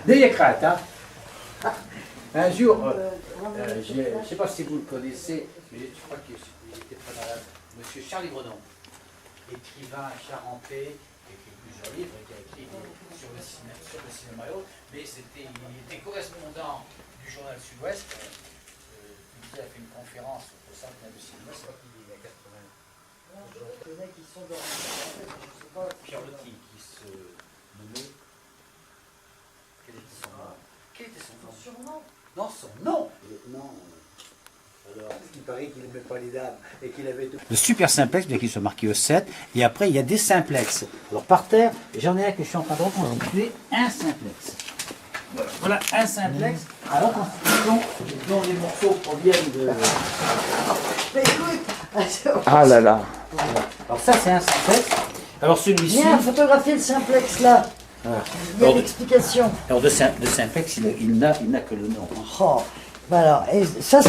Deyekrat, hein. Un jour, je ne sais pas si vous le connaissez, mais je crois qu'il était très malade, Monsieur Charlie Brenon, écrivain charentais, qui a écrit plusieurs livres, qui a écrit sur le cinéma et autres, mais il était correspondant du journal Sud-Ouest. Il a fait une conférence au centenaire du cinéma, c'est pas qu'il y a 80 ans. Il y en a qui sont dans je sais pas. Pierre Lotti, qui se nommait. Quel était son nom? Son surnom? Non, son nom. Non. Alors, il paraît qu'il n'aimait pas les dames et qu'il avait tout. Le super simplex, bien qu'il soit marqué au 7, et après il y a des simplex. Alors par terre, j'en ai un que je suis en train de reconstituer, un simplex. Voilà un simplex à reconstitution dont les morceaux proviennent de. Mais écoute, Ah là là. Alors ça c'est un simplex. Alors celui-ci. viens photographier le simplex là. Voilà. Il y a l'explication. Alors de simplex, il n'a que le nom. Oh, bah alors, et ça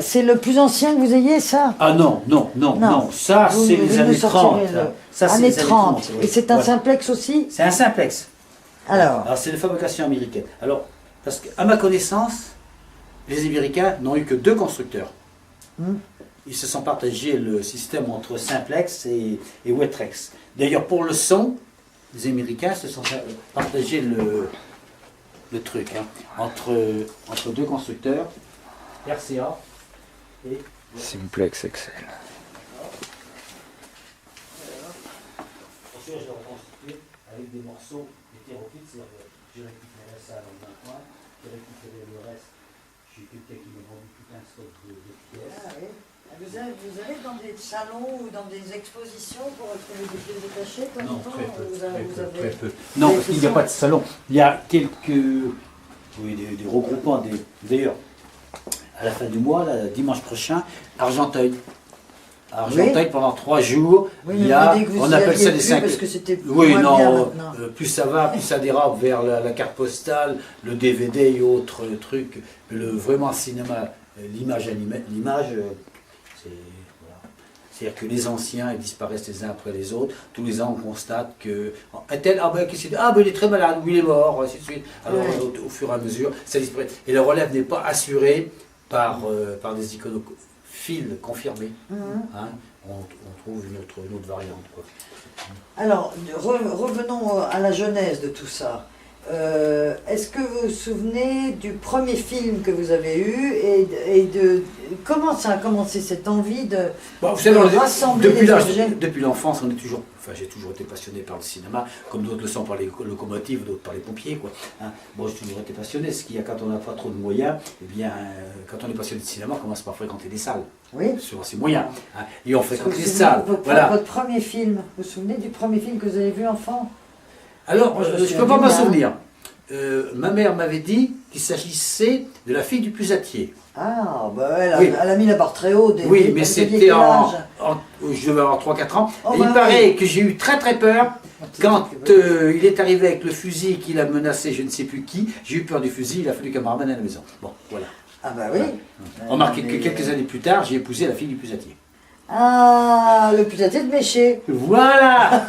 c'est le plus ancien que vous ayez, ça? Ah non, non, non, non. Ça c'est les années 30. Ça, c'est années les années 30. oui. Et c'est un Voilà. simplex aussi? C'est un simplex. Alors, C'est de fabrication américaine. Alors, parce qu'à ma connaissance, les Américains n'ont eu que 2 constructeurs. Ils se sont partagés le système entre simplex et Wetrex. D'ailleurs, pour le son, les Américains se sont partagés le truc hein, entre 2 constructeurs, RCA et Simplex Excel. Pour sûr, je l'ai reconstitué avec des morceaux hétéroclites, c'est-à-dire que j'ai récupéré ça dans un coin, j'ai récupéré le reste, j'ai quelqu'un qui m'a vendu tout un stock de pièces. ah, oui. Vous allez dans des salons ou dans des expositions pour retrouver des pièces détachées de temps en Non, temps? très peu, Vous très avez- peu. Non, parce qu'il n'y a pas de salon. Il y a quelques des regroupements. D'ailleurs, à la fin du mois, là, dimanche prochain, Argenteuil. À Argenteuil, Oui. pendant 3 jours, Oui, il mais y a, vous dites que vous on y appelle alliez ça des plus 5. parce que c'était Oui, moins non, bien maintenant. plus ça va, plus ça dérape vers la carte postale, le DVD et autres trucs. Vraiment, le cinéma, l'image, c'est. Voilà. C'est-à-dire que les anciens, ils disparaissent les uns après les autres. Tous les ans, on constate que. Un tel, il est très malade, ou il est mort, ainsi de suite. Alors, Ouais. au fur et à mesure, ça disparaît. Et le relève n'est pas assuré par des iconophiles confirmés. Hein. On trouve une autre variante. Quoi. Alors, revenons à la genèse de tout ça. Est-ce que vous vous souvenez du premier film que vous avez eu et de comment ça a commencé cette envie de, Bon, vous savez, rassembler les objets? depuis l'enfance, j'ai toujours été passionné par le cinéma, comme d'autres le sont par les locomotives, d'autres par les pompiers. Quoi. Hein. Bon, j'ai toujours été passionné. Ce qu'il y a quand on n'a pas trop de moyens, eh bien, quand on est passionné de cinéma, on commence par fréquenter des salles. Oui. Sur ses moyens. Hein. Et on fréquente Vous les vous souvenez salles. de Voilà. votre premier film? Vous vous souvenez du premier film que vous avez vu enfant? Alors, Moi, je me je ne souviens peux pas du m'en mien. souvenir. Ma mère m'avait dit qu'il s'agissait de La fille du pusatier. Ah, bah elle, Oui. elle a mis la barre très haut. Oui, mais vous aviez c'était quel âge? je devais avoir 3-4 ans. Oh, Et bah il paraît oui. que j'ai eu très très peur quand il est arrivé avec le fusil qu'il a menacé je ne sais plus qui. J'ai eu peur du fusil, il a fallu qu'elle me ramène à la maison. Bon, voilà. Ah bah oui. Remarquez mais- que quelques années plus tard, j'ai épousé la fille du pusatier. Ah, le pusatier de Méché. Voilà.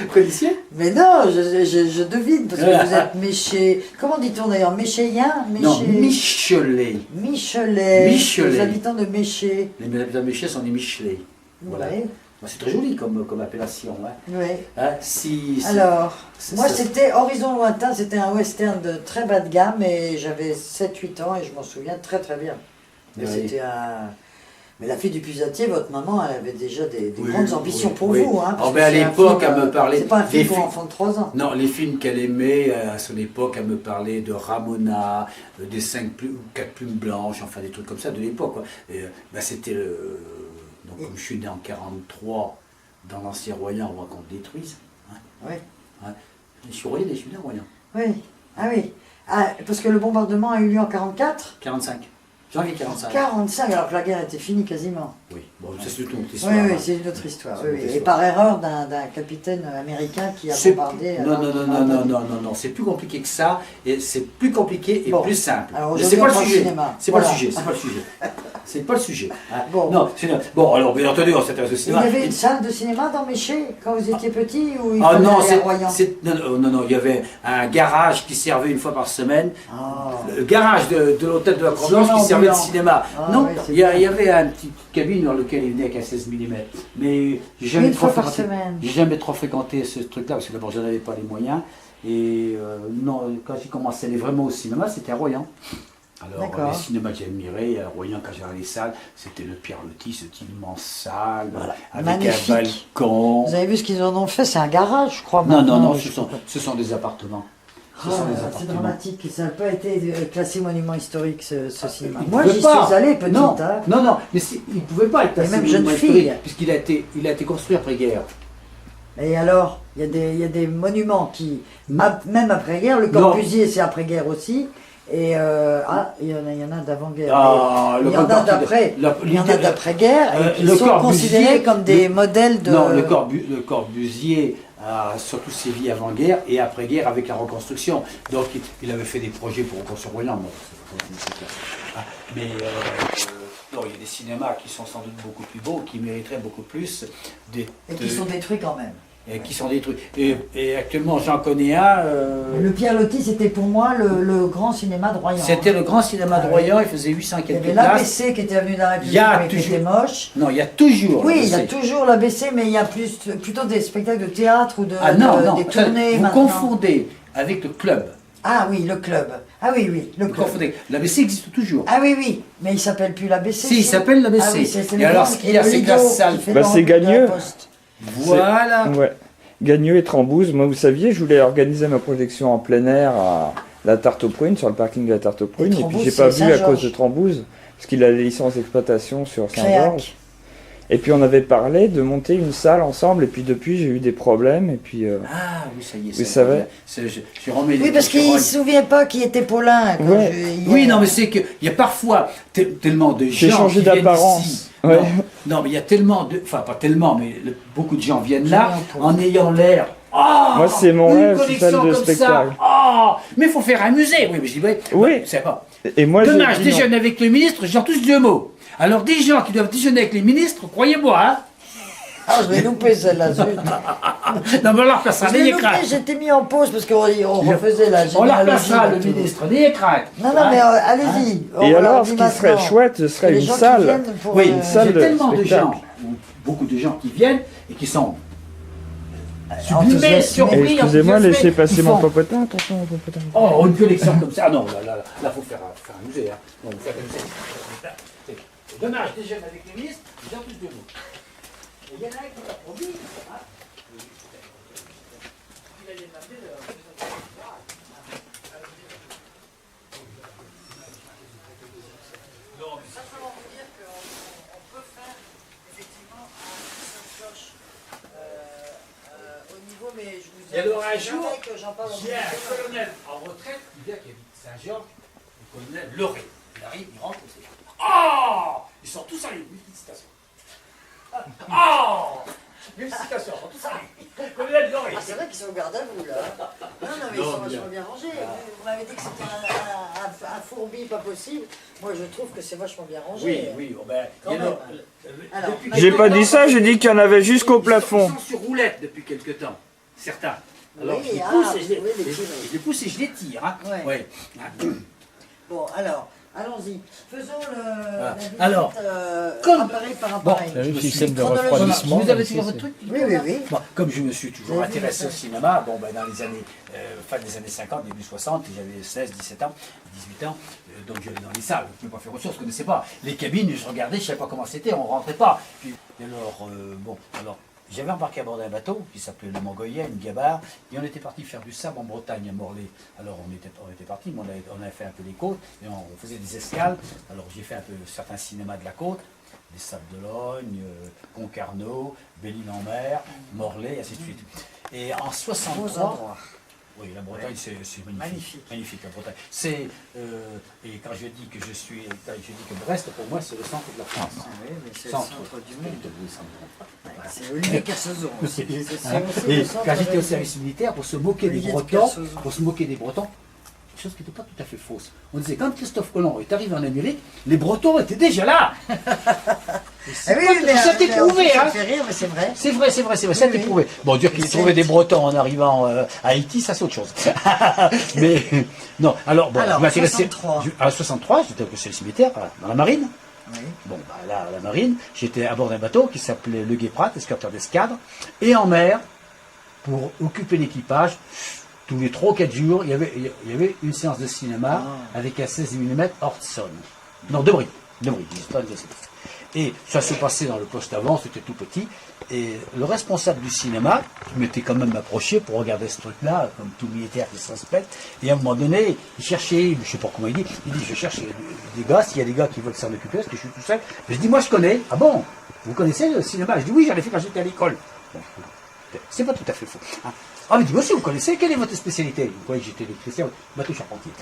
Vous connaissiez? Mais non, je devine, parce que vous êtes Méché. Comment dit-on d'ailleurs? Méchéien? Non, Michelet. Michelet. Michelet. Les habitants de Méché. Les habitants de Michelet sont des Michelet. Voilà. Oui. Bon, c'est très joli comme appellation. Hein. Oui. Hein, Alors, moi ça- c'était Horizon Lointain, c'était un western de très bas de gamme et j'avais 7-8 ans et je m'en souviens très très bien. Et Oui. c'était un... Mais la fille du pusatier, votre maman, elle avait déjà des Oui, grandes ambitions oui, pour oui. vous. Hein, parce Oh, que ben, à c'est un l'époque, film, elle me parlait c'est pas un film des pour films. enfants de 3 ans. Non, les films qu'elle aimait à son époque, elle me parlait de Ramona, des 4 plumes blanches, enfin des trucs comme ça de l'époque. Quoi. Et, ben, c'était le. Donc, comme je suis né en 43, dans l'ancien Royan, on va qu'on le détruise. Hein. Oui. Hein. Je suis Royan et je suis né à Royan. Oui. Ah oui. Ah, parce que le bombardement a eu lieu en 44. 45. Janvier 45. 45, alors que la guerre était finie quasiment. Oui, bon, ça c'est toute une autre Oui, histoire. oui, hein. c'est une autre histoire. C'est Oui, une oui. autre Et histoire. par erreur d'un capitaine américain qui a C'est- bombardé. Non, non, non, non, non, non, non, non, c'est plus compliqué que ça, et c'est plus compliqué et Bon. plus simple. Alors Mais aujourd'hui, c'est on pas le parle sujet. cinéma. C'est pas le Voilà. sujet, c'est pas le sujet. c'est pas le sujet. Hein. Bon. Non, bon, alors bien entendu, on s'intéresse au Il y cinéma. avait une salle de cinéma dans Méché quand vous étiez petit ou il Ah fallait non, aller à Royan? non, il y avait un garage qui servait une fois par semaine. Ah. Le garage de l'hôtel de la Croix-Blanche Cinéma qui servait de ambulant. cinéma. Ah, non, oui, c'est il y bien. avait une petite cabine dans laquelle il venait avec un 16 mm. Mais j'ai jamais Une trop fois par fréquenté. semaine. J'ai jamais trop fréquenté ce truc-là parce que d'abord je n'avais pas les moyens. Et non, quand j'ai commencé à aller vraiment au cinéma, c'était à Royan. Alors, D'accord. les cinémas que j'ai admirés, à Royan, quand j'allais dans les salles, c'était le Pierre Loti, cette immense salle, Voilà. avec Magnifique. un balcon. Vous avez vu ce qu'ils en ont fait? C'est un garage, je crois. Non, maintenant. ce sont des appartements. Ah, Ce sont des c'est appartements. dramatique, ça n'a pas été classé monument historique ce cinéma. Il Moi pouvait j'y pas. suis allé petite. Non, Hein. non, mais il ne pouvait pas être classé même jeune monument fille. historique, puisqu'il a été construit après-guerre. Et alors, il y a des monuments qui, Non. même après-guerre, le Non. Corbusier c'est après-guerre aussi. Et il y en a d'avant-guerre. Ah, Mais il y en a d'après. Il y en a d'après-guerre et qui le sont Corbusier, considérés comme des modèles de. Non, le Corbusier a surtout sévi avant-guerre et après-guerre avec la reconstruction. Donc il avait fait des projets pour reconstruire Royan. Bon, mais non, il y a des cinémas qui sont sans doute beaucoup plus beaux, qui mériteraient beaucoup plus Et qui sont détruits quand même. qui sont détruits. Et actuellement, j'en connais un. Le Pierre Loti, c'était pour moi le grand cinéma de Royan. C'était le grand cinéma de Royan, il faisait 800 Il y quelques avait places. l'ABC qui était avenue de la Il y a République, mais qui était moche. Non, il y a toujours. Oui, il y a l'ABC. toujours l'ABC, mais il y a plutôt des spectacles de théâtre ou Ah non, non, des tournées vous maintenant. confondez avec le club. Ah oui, le club. Ah oui, le Vous club. confondez. L'ABC existe toujours. Ah oui, mais il s'appelle plus l'ABC. Si, il s'appelle l'ABC. Ah oui, c'est Et le alors, grand- ce qu'il y a, et le c'est que la Lido salle- qui fait Bah, le c'est rendu de la Gagneux. Poste. Voilà. Ouais. Gagneux et Trambouze. Moi, vous saviez, je voulais organiser ma projection en plein air à la Tarte aux Prunes, sur le parking de la Tarte aux Prunes. Et puis, Trambouze, j'ai pas c'est vu à Saint-Georges. cause de Trambouze, parce qu'il a les licences d'exploitation sur Créac. Saint-Georges. Et puis, on avait parlé de monter une salle ensemble. Et puis, depuis, j'ai eu des problèmes. Et puis, Ah oui, ça y est. Vous savez. Je remets les Oui, parce qu'il ne se souvient pas qui était Paulin. quand Ouais. Oui, non, mais c'est qu'il y a parfois tellement de j'ai gens changé qui viennent d'apparence. ici. Ouais. Non, mais il y a tellement de... Enfin, pas tellement, mais beaucoup de gens viennent là Julien Paul. en ayant l'air... Ah, Moi, c'est mon une rêve, c'est collection salle de comme spectacle. Ça. Ah, mais il faut faire un musée. Oui, mais je dis, Oui. c'est pas. Et moi, j'ai Demain, je dit non. déjeune avec le ministre, j'en touche 2 mots. Alors, des gens qui doivent déjeuner avec les ministres, croyez-moi, hein. Ah, je l'ai loupé celle-là, zut. Non, mais on la replacera, Je l'ai n'ayez loupé, crainte. j'étais mis en pause parce qu'on refaisait la On la généalogie. replacera, de le tout. ministre, n'ayez crainte. Non, non, mais allez-y. On Et va alors, leur ce dire qui serait maintenant. chouette, ce serait Les une gens qui salle. viennent pour, Oui, une salle j'ai de tellement de spectacle. gens, ou beaucoup de gens qui viennent et qui sont sublimés, enthousiasmés. surpris, Excusez-moi, enthousiasmés. laissez passer Ils mon font, popotin. Attention, mon popotin. oh, une collection comme ça. Ah non, là, faut faire un musée. Hein. Non, faut faire un musée. Demain, je déjeune avec le ministre, j'en touche 2 mots. Et il y en a un qui m'a promis. Hein. Il allait m'appeler Simplement vous dire qu'on peut faire effectivement un cloche au niveau, mais je vous Et alors, un jour, que j'en parle j'ai un colonel en retraite qui vient, qui habite Saint-Georges, le colonel Loré. Il arrive, il rentre, c'est oh, ils sont tous allés, félicitations. Oh, félicitations, ils sont tous allés. Colonel Loré. Ah, c'est vrai qu'ils sont au garde à vous là. Non, non, mais ils sont vachement bien rangés. Vous m'avez dit que c'était un fourbi pas possible. Moi, je trouve que c'est vachement bien rangé. Oui, oui, bon, ben, Quand il y en a- même. Alors, depuis J'ai quelque pas temps, dit ça, j'ai dit qu'il y en avait jusqu'au plafond. Ils sont sur roulette depuis quelque temps, certains. Alors Oui, je les ah, pousse et vous pouvez les tirer. je les pousse et je les tire. Hein. Ouais. Ouais. bon, alors, allons-y. Faisons la visite Alors, appareil par appareil. T'as vu Je le suis système de chronologique. refroidissement Vous avez ici, toujours votre c'est- truc Oui, oui, oui. Bon, comme je me suis toujours Vous avez vu intéressé ça au cinéma, bon, ben, dans les années, fin des années 50, début 60, j'avais 16, 17 ans, 18 ans, donc j'allais dans les salles, je ne pouvais pas faire autre chose, je ne connaissais pas. Les cabines, je regardais, je ne savais pas comment c'était, on ne rentrait pas. Puis, alors, j'avais embarqué à bord d'un bateau qui s'appelait le Mont-Goyen, une gabarre, et on était parti faire du sable en Bretagne, à Morlaix. Alors on était parti, mais on avait fait un peu les côtes, et on faisait des escales. Alors j'ai fait un peu certains cinémas de la côte, les Sables d'Olonne, Concarneau, Belle-Île-en-Mer, Morlaix, ainsi de suite. Et en Beaux 63, endroits. oui, la Bretagne, c'est magnifique. Magnifique. Magnifique, la Bretagne. Et quand je dis que Brest, pour moi, c'est le centre de la France. Ah oui, mais c'est le Centre. centre du monde. Oui, centre. C'est Olivier Carsozon aussi. C'est aussi Et le centre quand j'étais au de- service militaire, pour se moquer des Olivier de Bretons, Carsozon. pour se moquer des Bretons, chose qui n'était pas tout à fait fausse. On disait, quand Christophe Colomb est arrivé en Amérique, les Bretons étaient déjà là. Ah oui, mais ça t'est prouvé, ça hein. fait rire, mais c'est vrai. C'est vrai, ça t'est prouvé. Bon, dire qu'il trouvait des Bretons en arrivant à Haïti, ça c'est autre chose. Mais, non, alors, bon, Alors, je m'intéressais. 63. À 63, j'étais au cimetière, dans la marine. Oui. Bon, bah, là, à la marine, j'étais à bord d'un bateau qui s'appelait le Guéprat, escorteur d'escadre, et en mer, pour occuper l'équipage, tous les 3 ou 4 jours, il y avait une séance de cinéma avec un 16 mm Ortson. Non, de bris, pas de et ça se passait dans le poste avant, c'était tout petit, et le responsable du cinéma, je m'étais quand même approché pour regarder ce truc-là, comme tout militaire qui se respecte, et à un moment donné, il cherchait, je sais pas comment il dit, je cherche des gars, s'il y a des gars qui veulent s'en occuper, parce que je suis tout seul. Je dis, moi je connais. Ah bon, vous connaissez le cinéma? Je dis, oui, j'en ai fait quand j'étais à l'école. Bon, c'est pas tout à fait faux. Hein. Ah, mais dis, moi aussi, vous connaissez, quelle est votre spécialité? Vous voyez, j'étais électricien, bateau charpentier.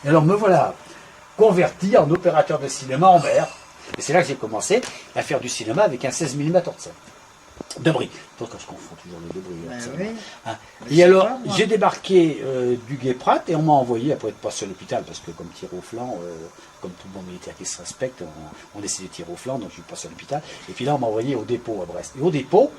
Et alors, me voilà converti en opérateur de cinéma en mer. Et c'est là que j'ai commencé à faire du cinéma avec un 16 mm Ortson. De bris. Quand je confonds toujours les deux bris. Oui. Hein. Et alors, j'ai débarqué du Guéprat et on m'a envoyé, après être passé à l'hôpital, parce que comme tir au flanc, comme tout bon militaire qui se respecte, on essaie de tirer au flanc, donc je suis passé à l'hôpital. Et puis là, on m'a envoyé au dépôt à Brest. Et au dépôt,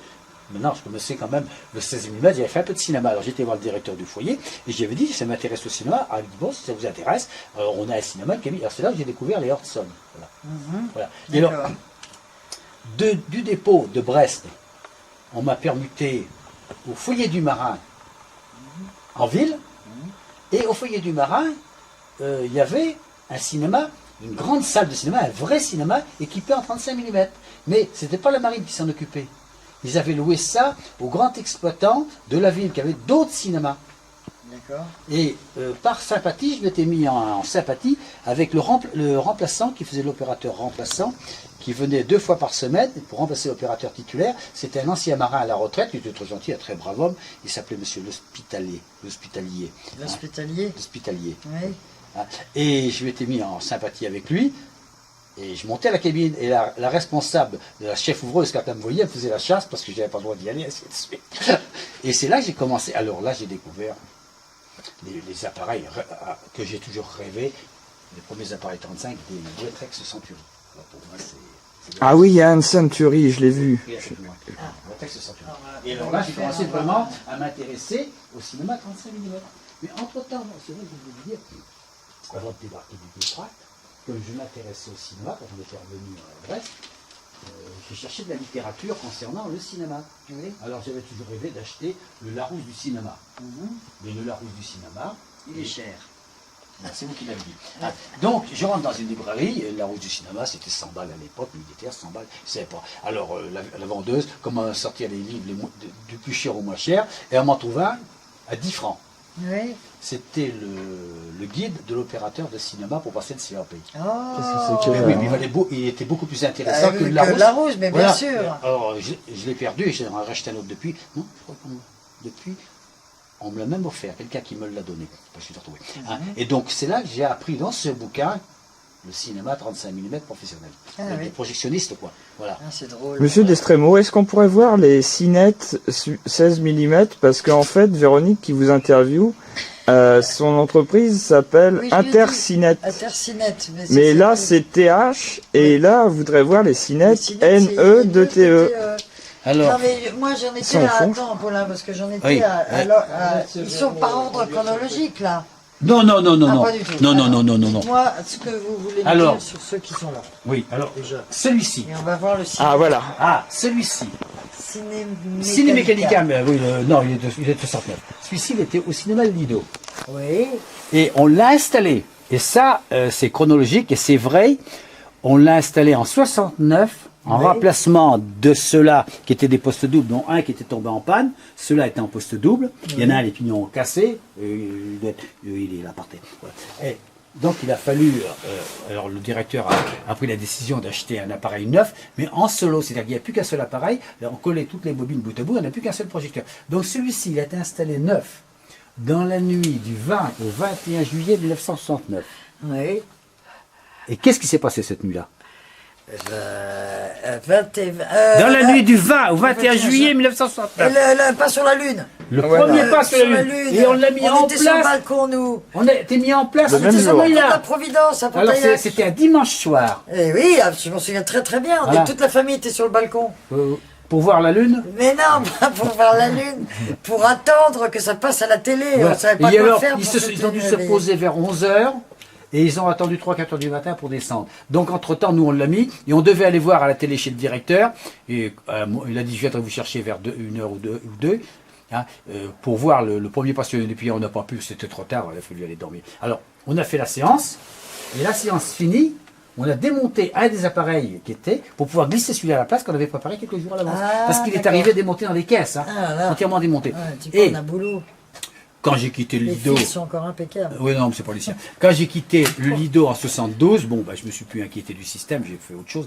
maintenant, je connaissais quand même le 16 mm, j'avais fait un peu de cinéma. Alors j'étais voir le directeur du foyer et j'avais dit, ça m'intéresse le cinéma. Ah, il dit, bon, si ça vous intéresse, on a un cinéma qui a mis. Alors c'est là que j'ai découvert les Ortson. Voilà. Voilà. Et alors, du dépôt de Brest, on m'a permuté au foyer du marin en ville. Et au foyer du marin, il y avait un cinéma, une grande salle de cinéma, un vrai cinéma équipé en 35 mm. Mais ce n'était pas la marine qui s'en occupait. Ils avaient loué ça aux grands exploitants de la ville qui avaient d'autres cinémas. D'accord. Et par sympathie, je m'étais mis en sympathie avec le remplaçant qui faisait l'opérateur remplaçant, qui venait 2 fois par semaine pour remplacer l'opérateur titulaire. C'était un ancien marin à la retraite, il était très gentil, un très brave homme. Il s'appelait Monsieur l'Hospitalier. L'hospitalier. L'Hospitalier. Oui. Et je m'étais mis en sympathie avec lui. Et je montais à la cabine, et la responsable de la chef ouvreuse, quand elle me voyait, elle faisait la chasse, parce que je n'avais pas le droit d'y aller, ainsi de suite. Et c'est là que j'ai commencé. Alors là, j'ai découvert les appareils que j'ai toujours rêvé, les premiers appareils 35, des Wetrex Century. Alors pour moi, c'est Ah oui, il y a un Century, je l'ai vu. Wetrex Century. Et alors là, j'ai commencé vraiment à m'intéresser au cinéma 35 mm. Mais entre-temps, c'est vrai que je voulais vous dire, avant de débarquer du Guéprat, comme je m'intéressais au cinéma, quand on était revenu à Brest, j'ai cherché de la littérature concernant le cinéma. Oui. Alors j'avais toujours rêvé d'acheter le Larousse du cinéma. Mais le Larousse du cinéma, Il est cher. c'est vous qui l'avez dit. Ah, donc je rentre dans une librairie, et le Larousse du cinéma, c'était 100 balles à l'époque, militaire, 100 balles, je ne savais pas. Alors la vendeuse, comment sortir les livres du plus cher au moins cher, et on m'en trouve un à 10 francs. Oui. C'était le guide de l'opérateur de cinéma pour passer le CAP. Oh. Oui, mais il était beaucoup plus intéressant que le Larousse. Larousse, mais Voilà. bien sûr. Alors, je l'ai perdu et j'en ai racheté un autre depuis. Non, je crois depuis, on me l'a même offert, quelqu'un qui me l'a donné. Je suis retrouvé. Hein. Et donc, c'est là que j'ai appris dans ce bouquin le cinéma 35 mm professionnel. Avec des projectionnistes, quoi. Voilà. Ah, c'est drôle. Monsieur Destremo, est-ce qu'on pourrait voir les cinettes 16 mm? Parce qu'en fait, Véronique qui vous interviewe, son entreprise s'appelle Oui, je l'ai dit. Intercinet. Intercinet. Mais là, c'est TH, et là, on voudrait voir les cinettes NE2TE. Alors, Non, mais moi j'en étais Sans à. fond. Attends, Paulin, parce que j'en étais Oui. ils sont par ordre chronologique là. non, non, non, non, Ah, non. pas du tout. Non, non, Alors, non, non, non, non. Dites-moi ce que vous voulez me Alors. dire sur ceux qui sont là. Oui, alors, Déjà. celui-ci. Et on va voir le ciné. Ah, voilà. Ah, celui-ci. Ciné-mécanica. Cinémécanica, mais oui, non, il est de 69. Celui-ci, il était au cinéma Lido. Oui. Et on l'a installé. Et ça, c'est chronologique et c'est vrai. On l'a installé en 69, en Oui. remplacement de ceux-là qui étaient des postes doubles, dont un qui était tombé en panne. Ceux-là étaient en poste double. Il y en a un, les pignons cassés. Il est là par terre. Voilà. Et donc il a fallu, alors le directeur a pris la décision d'acheter un appareil neuf, mais en solo, c'est-à-dire qu'il n'y a plus qu'un seul appareil. Là, on collait toutes les bobines bout à bout, on n'a plus qu'un seul projecteur. Donc celui-ci, il a été installé neuf dans la nuit du 20 au 21 juillet 1969. Oui. Et qu'est-ce qui s'est passé cette nuit-là? Dans Dans la nuit du 20 au 21 juillet 1969. Pas sur la Lune. Le Voilà. premier pas sur la Lune. Et on l'a mis en était sur le place. balcon, nous. On a été mis en place Le cette même jour. C'était la là. Providence à Alors Pontaillac. c'était un dimanche soir. Eh oui, je m'en souviens très très bien. Voilà. Toute la famille était sur le balcon. Pour voir la Lune. Mais non, pas pour voir la Lune, pour attendre que ça passe à la télé. Voilà. On savait pas Et quoi alors, faire. ils ont dû se poser vers 11h et ils ont attendu 3-4 heures du matin pour descendre. Donc entre-temps, nous on l'a mis et on devait aller voir à la télé chez le directeur. Et il a dit, je viendrai vous chercher vers 1h ou 2 hein, pour voir le premier passionné. Et puis on n'a pas pu, c'était trop tard, il a fallu aller dormir. Alors, on a fait la séance et la séance finie. On a démonté un des appareils qui était pour pouvoir glisser celui-là à la place qu'on avait préparé quelques jours à l'avance. Ah, Parce qu'il est d'accord. arrivé démonté dans les caisses, hein, Ah, là. entièrement démonté. Ouais, un petit peu, Et on a boulot. quand j'ai quitté le Les Lido, fils sont encore impeccables. oui non, mais c'est pas les siens. Quand j'ai quitté le Lido en 72, bon, bah, je me suis plus inquiété du système, j'ai fait autre chose.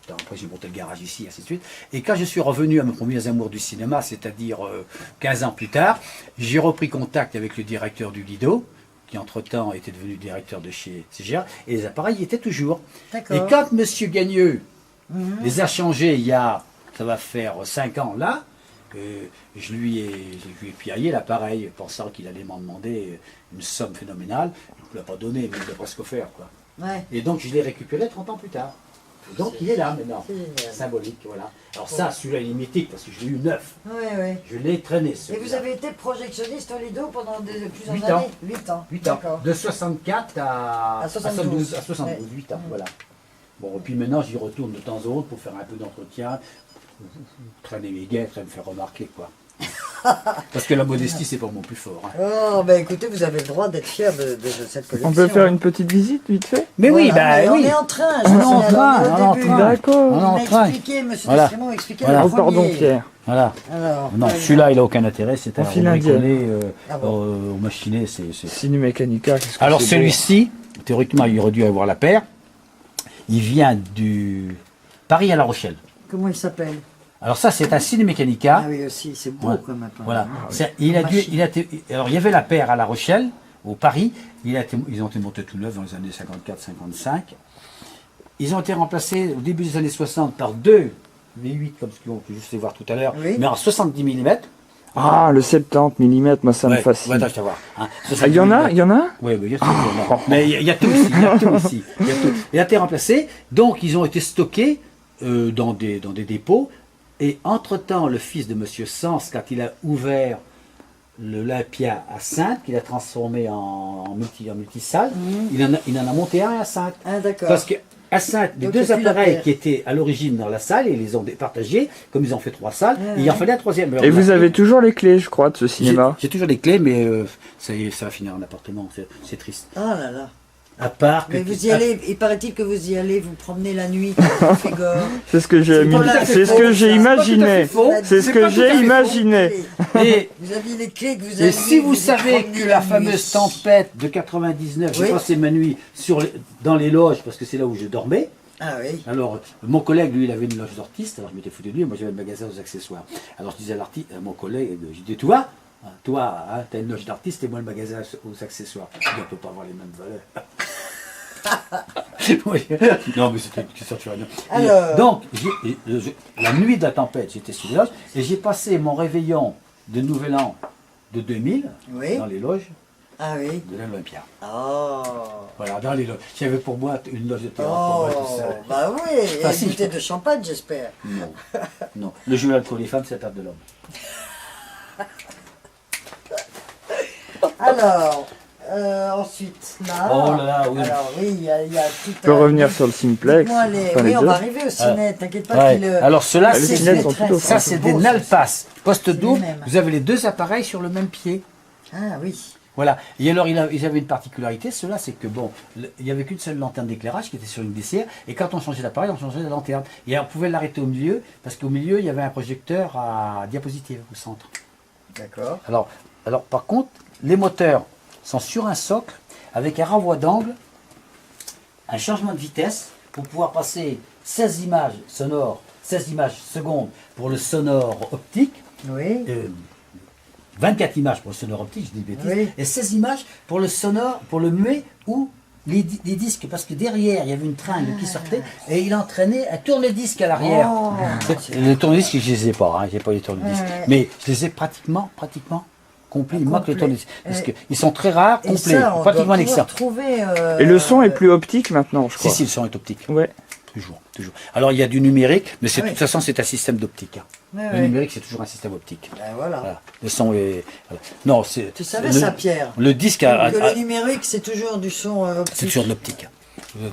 Après j'ai monté le garage ici, ainsi de suite. Et quand je suis revenu à mes premiers amours du cinéma, c'est-à-dire 15 ans plus tard, j'ai repris contact avec le directeur du Lido, qui entre-temps était devenu directeur de chez CGR, et les appareils y étaient toujours. D'accord. Et quand M. Gagneux les a changés il y a, ça va faire 5 ans là, je lui ai piaillé l'appareil, pensant qu'il allait m'en demander une somme phénoménale. Il ne l'a pas donné, mais il l'a presque offert, quoi. Ouais. Et donc je l'ai récupéré 30 ans plus tard. Et donc il est là maintenant, C'est génial. symbolique, voilà. Alors ça, celui-là il est mythique parce que je l'ai eu neuf. Ouais, ouais. Je l'ai traîné Et celui-là. vous avez été projectionniste au Lido pendant plusieurs 8 années ans. 8 ans. 8 ans. D'accord. De 64 à 72. À 72, Ouais. 8 ans, voilà. Bon, et puis maintenant j'y retourne de temps en temps pour faire un peu d'entretien, traîner mes guêtres et me faire remarquer, quoi. Parce que la modestie, c'est pas mon plus fort. Hein. Oh, ben écoutez, vous avez le droit d'être fier de cette collection. On peut faire une petite visite vite fait? Mais oui, Voilà, bah mais oui. On est en train. On est en train, au on est en début. train. D'accord. On est On en a train. expliqué, monsieur Voilà. Destremont a expliqué Voilà. le Oh, pardon premier. Pierre. Voilà. Alors, Non, celui-là, il n'a aucun intérêt. C'est un En fil robot indien. collé Ah bon. au machiné. Cinémécanica, qu'est-ce que Alors c'est celui-ci, théoriquement, il aurait dû avoir la paire. Il vient du Paris à La Rochelle. Comment il s'appelle? Alors ça, c'est un Cinémécanica. Ah oui, aussi, c'est beau Ouais. comme appareil. Voilà. Alors il y avait la paire à La Rochelle, au Paris. Ils ont été montés tout neufs dans les années 54-55. Ils ont été remplacés au début des années 60 par deux V8, comme ce qu'on peut juste les voir tout à l'heure, Oui. mais en 70 mm. Ah, le 70 mm, moi ça me fascine. attends, je vais voir. Hein, Ah, il y en a? Il y en a? Oui, mais il y a tout. Mais il y a tout ici. Il y a tout ici. Il a été remplacé. Donc, ils ont été stockés dans des dépôts. Et entre-temps, le fils de M. Sens, quand il a ouvert l'Olympia à Saintes, qu'il a transformé en multisalle, il en a monté un à Saintes. Ah, d'accord. Parce que à Saintes, les Donc, deux c'est plus la appareils paire. qui étaient à l'origine dans la salle, ils les ont partagés, comme ils ont fait 3 salles, et il en fallait un troisième. Alors, Et on a vous fait- avez toujours les clés, je crois, de ce cinéma. J'ai toujours les clés, mais ça y est, ça va finir en appartement, c'est triste. Ah là là. À part que Mais vous y allez, il paraît-il que vous y allez vous promener la nuit quand il fait gore. C'est ce que j'ai C'est pas tout à fait c'est ce faux, que j'ai ça. imaginé. faux. C'est ce C'est que pas tout à j'ai fait faux. imaginé. Et, Vous aviez les clés que vous et avez. si vous savez que la fameuse tempête de 99, j'ai Oui. passé ma nuit dans les loges, parce que c'est là où je dormais. Ah oui. Alors, mon collègue, lui, il avait une loge d'artiste, alors je m'étais foutu de lui, moi j'avais le magasin aux accessoires. Alors je disais à mon collègue, je dis, toi, t'as une loge d'artiste et moi le magasin aux accessoires. Je dis, on ne peut pas avoir les mêmes valeurs. Oui. Non, mais c'était rien. Alors. Donc, la nuit de la tempête, j'étais sur les loges et j'ai passé mon réveillon de Nouvel An de 2000 Oui. dans les loges Ah oui. de l'Olympia. Oh. Voilà, dans les loges. J'avais pour moi une loge de théâtre pour moi tout seul. Bah oui. Et une Facile. bouteille de champagne, j'espère. Non, non. Le jeu alcool des femmes, c'est la table de l'homme. Alors, ensuite, là. Oh là là, oui. Alors oui, il y a tout. On peut revenir sur le simplex. Dites-moi les- enfin, oui, les on deux. va arriver au ciné, t'inquiète pas Ouais. qu'il. Alors ceux-là, Les c'est cinémas sont tout au ça, fond. c'est beau, des ça. Nalpas. Poste C'est les double, mêmes. vous avez les deux appareils sur le même pied. Ah oui. Voilà. Et alors, ils avaient une particularité, ceux-là, c'est que bon, il n'y avait qu'une seule lanterne d'éclairage qui était sur une DCR, et quand on changeait d'appareil, on changeait la lanterne. Et on pouvait l'arrêter au milieu, parce qu'au milieu, il y avait un projecteur à diapositive au centre. D'accord. Alors par contre, les moteurs sont sur un socle, avec un renvoi d'angle, un changement de vitesse, pour pouvoir passer 16 images sonores, 16 images secondes pour le sonore optique, Oui. 24 images pour le sonore optique, je dis des bêtises, Oui. et 16 images pour le sonore, pour le muet ou les disques, parce que derrière, il y avait une tringle qui sortait, et il entraînait un tourne-disque à l'arrière. Oh. Les tourne-disques, je les ai pas, j'ai pas les tourne-disques. Ouais. Mais je les ai pratiquement complets. Il manque les Complet. tourne-disques. Parce qu'ils sont très rares, Et complets, ça, on pratiquement doit pouvoir excellents. trouver, Et le son est plus optique maintenant, je crois. Si, le son est optique. Ouais. Toujours. Alors, il y a du numérique, mais Ah de toute façon, c'est un système d'optique. Hein. Ouais, Le ouais. numérique, c'est toujours un système optique. Ben voilà. Voilà. Le son est... voilà. Non, c'est... Tu savais le- ça, Pierre? Le disque Que a... le numérique, c'est toujours du son optique. C'est toujours de l'optique.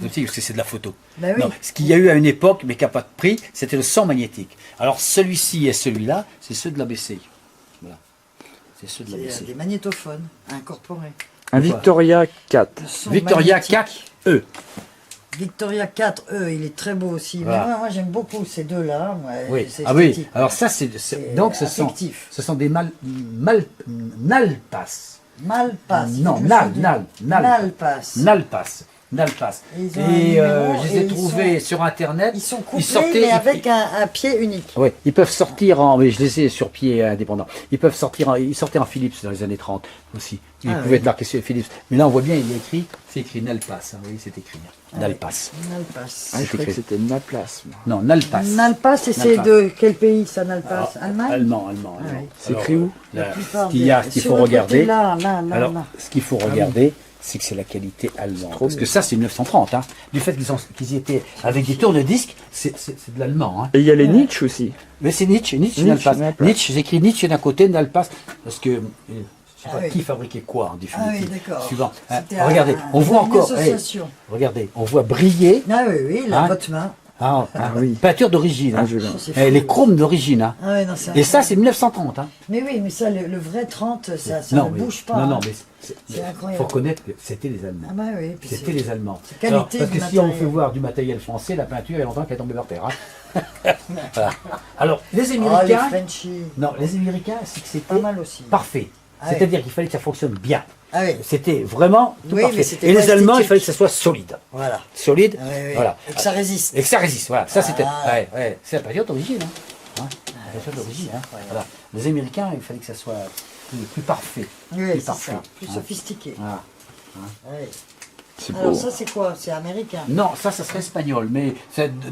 L'optique, parce que c'est de la photo. Ben oui. Non, ce qu'il y a eu à une époque, mais qui n'a pas de prix, c'était le son magnétique. Alors celui-ci et celui-là, c'est ceux de la BCI. Voilà. C'est ceux de la C'est des BCI. magnétophones incorporés. Un Victoria 4. Le son Victoria magnétique. 4E. Victoria 4E, il est très beau aussi. Voilà. Mais moi j'aime beaucoup ces deux-là. Oui. C'est Ah oui. esthétique. Alors ça, donc ce affectif. sont des nalpas. Malpass. Non, Nalpass. Nalpas. Et ils ont un Et numéro je les et ai ils trouvés sur Internet. Ils sont couplés, sortaient- mais avec un pied unique. Oui, ils peuvent sortir mais je les ai sur pied indépendant. Ils sortaient en Philips dans les années 30 aussi. Ils pouvaient être marqués sur Philips. Mais là, on voit bien, il est écrit, c'est écrit Nalpas. Hein, oui, c'est écrit. Nalpas. Nalpass. Ah, je croyais que c'était Naplace. moi. Non, Nalpas. Nalpass, et c'est Nalpass. de quel pays ça, Nalpass? Ah, Allemagne? Allemand. Ah oui. C'est Alors, écrit où La plupart Ce qu'il des- y a, ce qu'il sur faut le côté regarder. Là. Alors, ce qu'il faut regarder, c'est que c'est la qualité allemande. Parce que ça, c'est 1930. Hein. Du fait qu'ils y étaient avec des tourne-disques, c'est de l'allemand. Hein. Et il y a les Nietzsche aussi. Mais c'est Nietzsche, Nietzsche, Nalpas. Nalpas. Nietzsche, j'écris Nietzsche d'un côté, Nalpas, parce que je sais pas Ah oui. qui fabriquait quoi en définitive. Ah oui, d'accord. Suivant. Hein, C'était regardez, on voit une encore. association. Regardez, on voit briller. Ah oui, la Hein votre main. oui. Peinture d'origine. Ah, Hein. je l'ai. C'est Les fou. chromes d'origine. Hein. Ah ouais, non, c'est Et ça, c'est 1930. Hein. Mais oui, mais ça, le vrai 30, ça Non, ne mais- bouge pas. Non, hein. non, mais C'est il incroyable. faut connaître que c'était les Allemands. Ah bah oui, puis C'était c'est- les Allemands. c'est qualité Parce que du si on matériel. fait voir du matériel français, la peinture, il y a longtemps qu'elle est tombée par terre. Hein. Voilà. Alors, les Ah, les Américains, Frenchies, non, les Américains, c'est que pas c'était mal aussi. parfait. Ah C'est-à-dire qu'il fallait que ça fonctionne bien. Ah oui, C'était vraiment tout Oui, mais parfait. c'était Et pas les Allemands, il esthétique. fallait que ça soit solide. voilà. Solide, Ah oui, oui. voilà. Et que ça résiste. Et que ça résiste, voilà. Ça, c'était. Ah. Ouais. C'est la période d'origine. Hein. La période d'origine. Hein. Voilà. Les Américains, il fallait que ça soit plus parfait. Oui, plus c'est parfait. ça. Plus Hein. sophistiqué. Voilà. Oui. C'est Alors beau. ça, c'est quoi? C'est américain. Non, ça serait espagnol, mais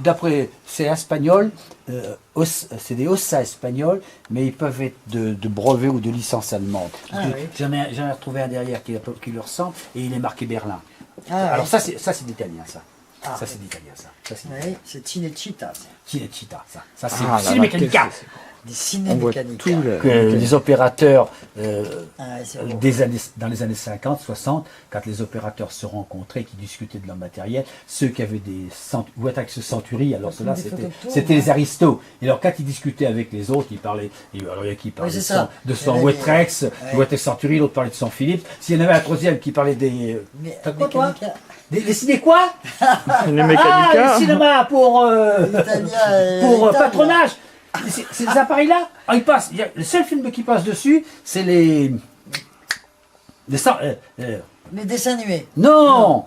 d'après, c'est espagnol, c'est des ossa espagnols, mais ils peuvent être de brevet ou de licence allemande. Ah oui. J'en ai retrouvé un derrière qui lui ressemble, et il est marqué Berlin. Ah, Alors oui. ça, c'est d'italien, ça. Ah. Ça, c'est d'italien, ça. Ça, c'est Oui, c'est Cinecittà, ça. Cinecittà, ça. Ça, c'est Ah, là, Cine là, Mechanica. qu'est-ce que Des On voit ciné-mécaniques. tout le... Que les opérateurs Ah, ouais, c'est beau. dans les années 50, 60, quand les opérateurs se rencontraient, qui discutaient de leur matériel, ceux qui avaient des Wetax Century, alors ceux-là, Des c'était phototours, les aristos. Et alors quand ils discutaient avec les autres, ils parlaient, alors il y a qui parlait c'est ça. de son Il y avait des- Wetrex, ouais. Wetax Century, l'autre parlait de son Philips. S'il y en avait un troisième qui parlait des... Mais T'as quoi, toi mécanica, Des ciné quoi? Les Ah, Mechanica. le cinéma pour italien, pour Italia. patronage. C'est ces appareils-là. Ah, ils passent. Le seul film qui passe dessus, c'est les Les dessins animés. non,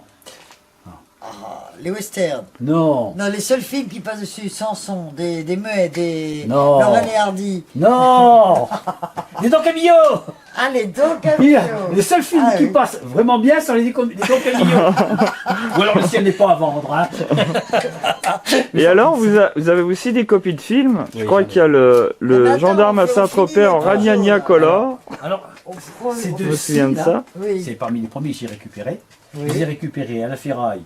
Ah, les westerns. non, Non, les seuls films qui passent dessus, Samson, des muets, des Non. Laurel et Hardy. non. Les Don Camillo. Ah, les Don Les Camillo. seuls films Ah, qui oui. passent vraiment bien sont les Don Camillo. Ou alors le ciel n'est pas à vendre. Hein. Et alors, vous avez aussi des copies de films. Je Oui, crois j'en ai. qu'il y a le attends, gendarme on à fait Saint-Tropez en finir, Ragnagna attention, Color. Alors, ces Je deux me souviens de signes-là, ça. Oui. c'est parmi les premiers que j'ai récupérés. Oui. Je les ai récupérés à la ferraille,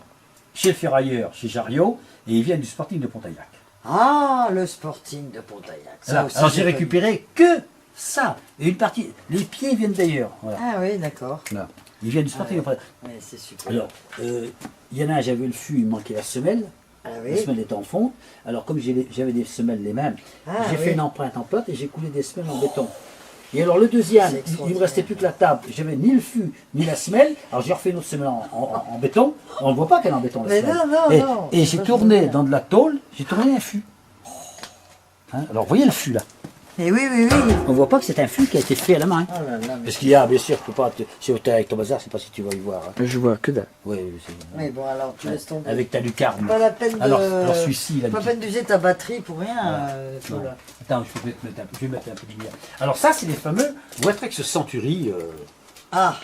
chez le ferrailleur, chez Jariot, et ils viennent du Sporting de Pontaillac. Ah, le Sporting de Pontaillac. Ça Voilà. aussi, Alors j'ai connu. récupéré que ça. Et une partie, les pieds viennent d'ailleurs. Voilà. Ah oui, d'accord. Voilà. Ils viennent du Sporting de Pontaillac. Oui, c'est super. Alors, il y en a un, j'avais le fût, il manquait la semelle. Ah La oui. semelle était en fonte. Alors comme j'avais des semelles les mêmes, Ah, j'ai oui. fait une empreinte en plâtre et j'ai coulé des semelles en béton. Et alors le deuxième, C'est il me extraordinaire. restait plus que la table. J'avais ni le fût, ni la semelle. Alors j'ai refait une autre semelle en béton. On ne voit pas qu'elle est en béton la Mais semelle. non, non, et, non. et j'ai Ça, tourné je vois bien. dans de la tôle, j'ai tourné un fût. Hein, alors vous voyez le fût là. Et oui, oui, oui. On ne voit pas que c'est un fût qui a été fait à la main. Oh là là, mais- Parce qu'il y a, bien sûr, je peux pas. Si tu es avec ton bazar, je ne sais pas si tu vas y voir. Hein. Je vois que dalle. Oui, Mais bon, alors, tu laisses tomber. avec ta lucarne. Pas la peine de... Alors celui-ci, il a Pas une peine d'user ta batterie pour rien, Voilà. Paul. Attends, je vais mettre un peu de lumière. Alors ça, c'est les fameux Wetrex Century, Ah,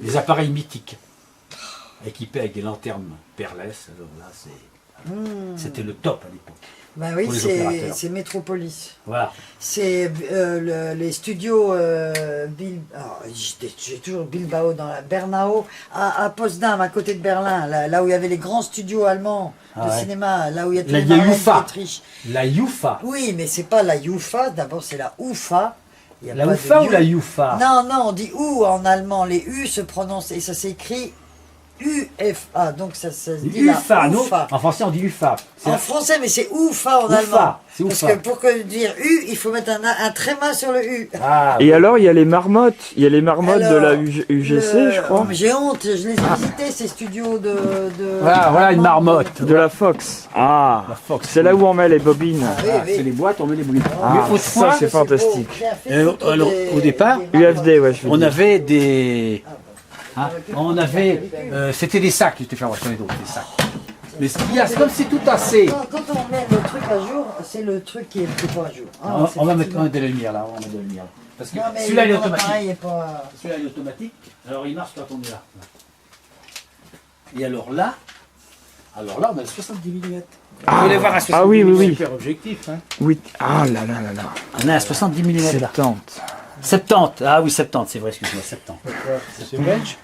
les appareils mythiques. équipé avec des lanternes Perlès. Alors là, c'était le top à l'époque. Bah oui, Pour les opérateurs. c'est Metropolis. Voilà. C'est les studios j'ai toujours Bilbao dans la Bernau à Potsdam, à côté de Berlin, là où il y avait les grands studios allemands de cinéma, là où il y a tous La les marins UFA. d'Autriche. La UFA. Oui, mais c'est pas la UFA, d'abord c'est la UFA. Il y a La pas de UFA ou U. la UFA? Non, on dit ou en allemand, les U se prononcent et ça s'écrit UFA, donc ça se dit UFA, la non? UFA. En français, on dit UFA. C'est En la- français, mais c'est UFA en UFA, allemand. c'est Parce UFA. que pour que dire U, il faut mettre un tréma sur le U. Ah, Et alors, il y a les marmottes. Il y a les marmottes de Alors, la UGC, je crois. Oh, mais j'ai honte, je les ai visités, ces studios de voilà une marmotte. De la Fox. Ah, La Fox. c'est là où on met les bobines. Ah, oui, oui. C'est les boîtes, on met les boules. Ah, Mais ça, autrefois, c'est fantastique. beau. J'ai fait Alors, photo alors, des- au départ, des marmottes. UFD, ouais, je veux on dire. avait des... hein, on avait... c'était des sacs, je t'ai fait voir sur les dos, des sacs. Mais ce qu'il y a, c'est comme c'est tout assez. Quand on met le truc à jour, c'est le truc qui est pas à jour. Ah, c'est On va mettre effectivement- de la lumière là, on va mettre de la lumière. Parce que Non, mais celui-là il est mon automatique. appareil est pas... Celui-là il est automatique, alors il marche quand on est là. Et alors là on a le 70 mm. Vous voulez voir un 70 Ah oui, oui, oui. Super objectif. Hein. Oui. Ah là là là là. On a un 70 mm là. 70. 70, ah oui 70, c'est vrai, excuse-moi, 70. C'est belge.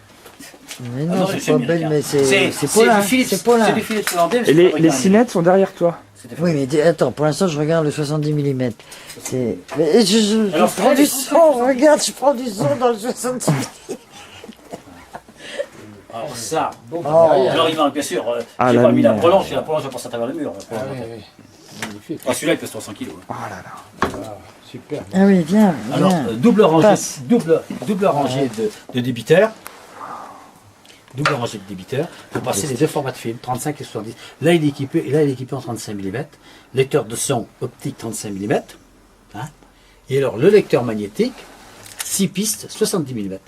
Mais Ah non, c'est pas belge, mais c'est Paulin. du Philips, C'est Paulin. c'est du Philips hollandais. mais Et c'est les fabriqué en cinettes sont derrière toi. C'était Oui, mais attends, pour l'instant, je regarde le 70 mm. C'est... Mais je Alors, prends du son, regarde, je prends du son dans le 70 mm. Alors ça, Oh. alors il manque bien sûr, Ah, j'ai la pas mis la lumière. prolonge, j'ai la prolonge, je passe à travers le mur. Ah, oui, oui. Magnifique. Ah, celui-là il pèse 300 kg. Oh là là. Ah, super. Ah oui, viens, Alors, viens. double rangée, Passe. double rangée de débiteurs. Double rangée de débiteurs. Pour passer les deux formats de film, 35 et 70. Là, il est équipé, et là, il est équipé en 35 mm. Lecteur de son optique 35 mm. Hein. Et alors, le lecteur magnétique, 6 pistes, 70 mm.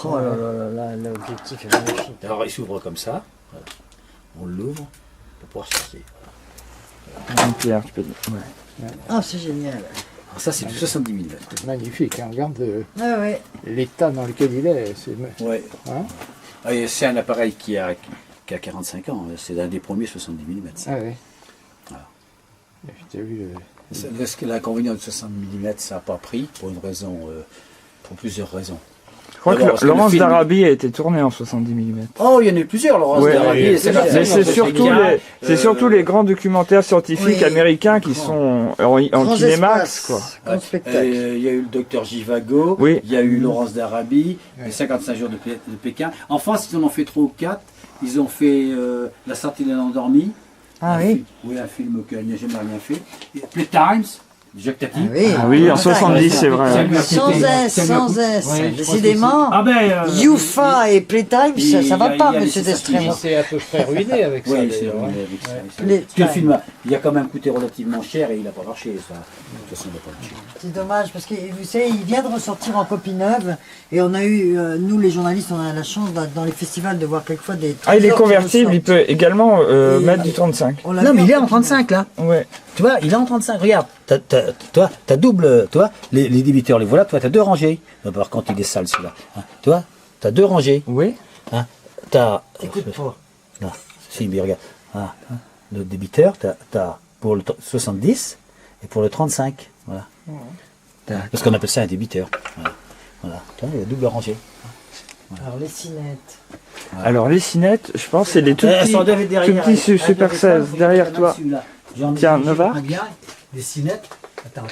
Oh là là là là, l'objectif est magnifique. Alors, il s'ouvre comme ça. Voilà. On l'ouvre pour pouvoir chercher. Pierre, tu peux dire. Ouais. Ah, c'est génial. Alors, ça, c'est du 70 mm. Magnifique. Hein. Regarde Ah ouais. l'état dans lequel il est. C'est... Ouais. Hein. Ah, et c'est un appareil qui a 45 ans. C'est un des premiers 70 mm. Ah oui. Voilà. Tu as vu L'inconvénient de 60 mm, ça n'a pas pris pour une raison, pour plusieurs raisons. Je crois D'abord, parce que que le Laurence film- d'Arabie a été tournée en 70 mm. Oh, il y en a eu plusieurs, Laurence Ouais, d'Arabie. ouais, c'est ouais, pas- Mais c'est surtout, c'est surtout les grands documentaires scientifiques Oui. américains qui sont en Grands kinémax, espaces, quoi. grand spectacle. Il y a eu le docteur Givago, Oui. il y a eu Laurence d'Arabie, les 55 jours de Pékin. En France, ils en ont fait 3 ou 4. Ils ont fait La Sentinelle endormie. Ah Un oui. film- oui, un film qui n'a jamais rien fait. Et Playtimes, Jacques Tati. Ah oui. Ah oui, en Attends, 70, c'est vrai. Ça lui a Sans coûté- S, ça lui a sans coûté- S. Ouais, je crois que Décidément, c'est- Ah ben, Youfa et Playtime, ça va pas, il y a monsieur laissé sa Destremo. fille. c'est à peu près ruiné avec ça. Oui, c'est d'ailleurs, ruiné hein. avec ça. avec ça. Les- Parce que le film, il a quand même coûté relativement cher et il n'a pas marché. Ça. De toute façon, il n'a pas marché. C'est dommage parce que vous savez, il vient de ressortir en copie neuve et on a eu, nous les journalistes, on a la chance dans les festivals de voir quelquefois des. Ah, il est trésors qui convertible, il ressortent. peut également Et- mettre du 35. On l'a Non, vu mais il est en copie 35 là. Ouais. Tu vois, il est en 35. Regarde, t'as double, toi, les débiteurs, les voilà, toi, t'as 2 rangées. Par contre, il est sale celui-là. Hein. Tu vois, t'as 2 rangées. Oui. Hein. T'as. T'écoutes pas. Non, si, mais regarde. Ah, hein. Le débiteur, t'as pour le 70 et pour le 35. Voilà. Parce qu'on appelle ça un débiteur. Voilà. Voilà. Tu vois, il y a double rangée. Alors les cinettes. Alors les cinettes, je pense, c'est les tout Elles petits, sont derrière, tout petits Super 16 derrière toi. Tiens, Nova. Des cinettes. Attends,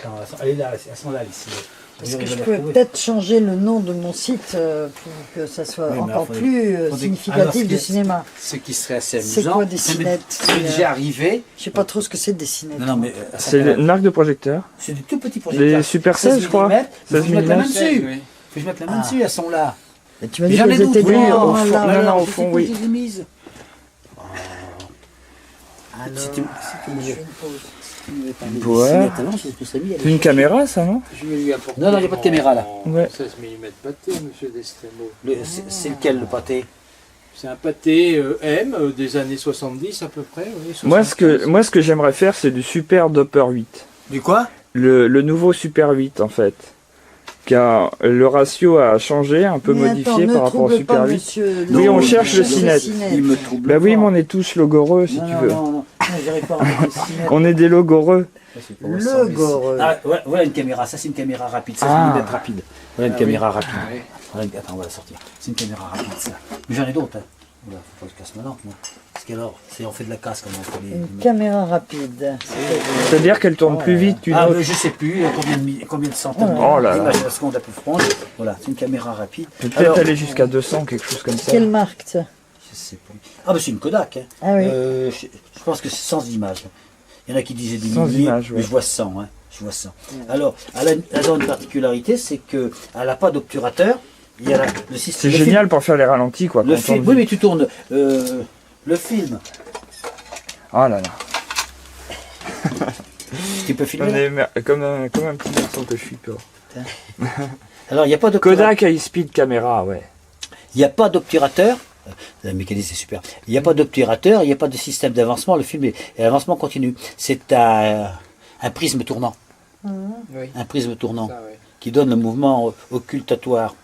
elle est là, elles sont là les cinettes. Est-ce que je peux peut-être changer le nom de mon site pour que ça soit Oui, mais encore faudrait- plus faudrait- alors, significatif ce du qui- cinéma? Ce qui serait assez C'est amusant. quoi des ça m'est- cinettes Ça m'est déjà arrivé. Je sais pas trop ce que c'est des cinettes. Non, mais C'est une marque de projecteur. c'est des tout petits projecteurs. Les Super 16, je crois. Il faut que je mette la main 16 dessus. oui. Faut que je mette la main Ah. dessus, elles sont là. Et tu m'as dit Jamais qu'elles étaient doute. Oui, dans au fond. là. Non, non, au je fond, sais oui. pas, je les ai mises. Alors, Si tu- je fais une pause. Ouais. C'est C'est une caméra, ça, non? Je vais lui apporter. Non, non, il n'y a pas de caméra, là. Ouais. 16 mm pâté, monsieur Destremo. C'est lequel le pâté? C'est un pâté M des années 70 à peu près. Oui, Moi, 75. ce que j'aimerais faire, c'est du Super Doppler 8. Du quoi? Le nouveau Super 8, en fait. le ratio a changé, un peu Mais modifié attends, ne par rapport au trouble Super pas, 8. monsieur. Oui, Non, on cherche le cinet. Il me trouble. Bah oui, pas. mais on est tous logoreux, si Non, tu non, veux. non, non, j'arrive pas à mettre le cinéma. On est des logoreux. Ça, c'est pour ça, mais Logoreux. c'est- Ah, voilà une caméra, ça c'est une caméra rapide, ça Ah. c'est une rapide. Voilà une caméra rapide. Ah oui. Voilà, attends, on va la sortir. C'est une caméra rapide ça. Mais j'en ai d'autres. Hein. Voilà, faut pas que je casse ma lampe, moi. Parce qu'alors, on fait de la casse quand on fait les. Une caméra rapide. C'est-à-dire qu'elle tourne plus vite qu'une Ah, autre. mais je sais plus combien de centaines Oh là là. d'images à la seconde à plus franche. Voilà, c'est une caméra rapide. Peut-être Alors, aller jusqu'à 200, quelque chose comme ça. Quelle marque ça? je sais plus. Ah, bah c'est une Kodak. Hein. Ah oui. Je pense que c'est sans images. Il y en a qui disaient des Sans milliers, images, ouais. mais je vois 100. Hein. Je vois 100. Alors, elle a une particularité, c'est qu'elle n'a pas d'obturateur. Il y a le système. C'est génial pour faire les ralentis, quoi. Le quand film, on- oui, mais tu tournes le film. Ah là là. Tu peux On filmer. est comme un petit garçon que je suis, quoi. Alors, il n'y a pas d'obturateur. Kodak High Speed Camera, ouais. Il n'y a pas d'obturateur. La mécanique, c'est super. Il n'y a pas d'obturateur, il n'y a pas de système d'avancement. Le film est l'avancement continu. C'est un prisme tournant. Oui, Un prisme tournant ça, oui. qui donne le mouvement occultatoire.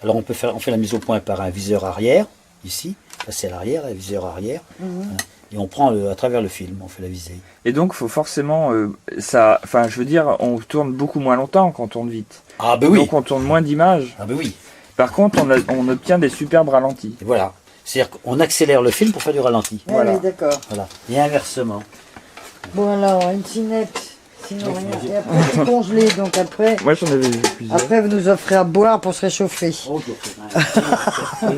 Alors on fait la mise au point par un viseur arrière, ici, ça c'est à l'arrière, un viseur arrière, voilà. Et on prend à travers le film, on fait la visée. Et donc, faut forcément, ça, enfin, je veux dire, on tourne beaucoup moins longtemps quand on tourne vite. Ah ben oui, Donc, on tourne moins d'images. ah ben oui, Par contre, on obtient des superbes ralentis. et voilà. C'est-à-dire qu'on accélère le film pour faire du ralenti. Ah Voilà. oui, d'accord. Voilà. Et inversement. Bon alors, une cinette, sinon rien. Et après, c'est congelé, donc après, Moi, j'en avais vu plusieurs. après vous nous offrez à boire pour se réchauffer. Oh, je dois faire un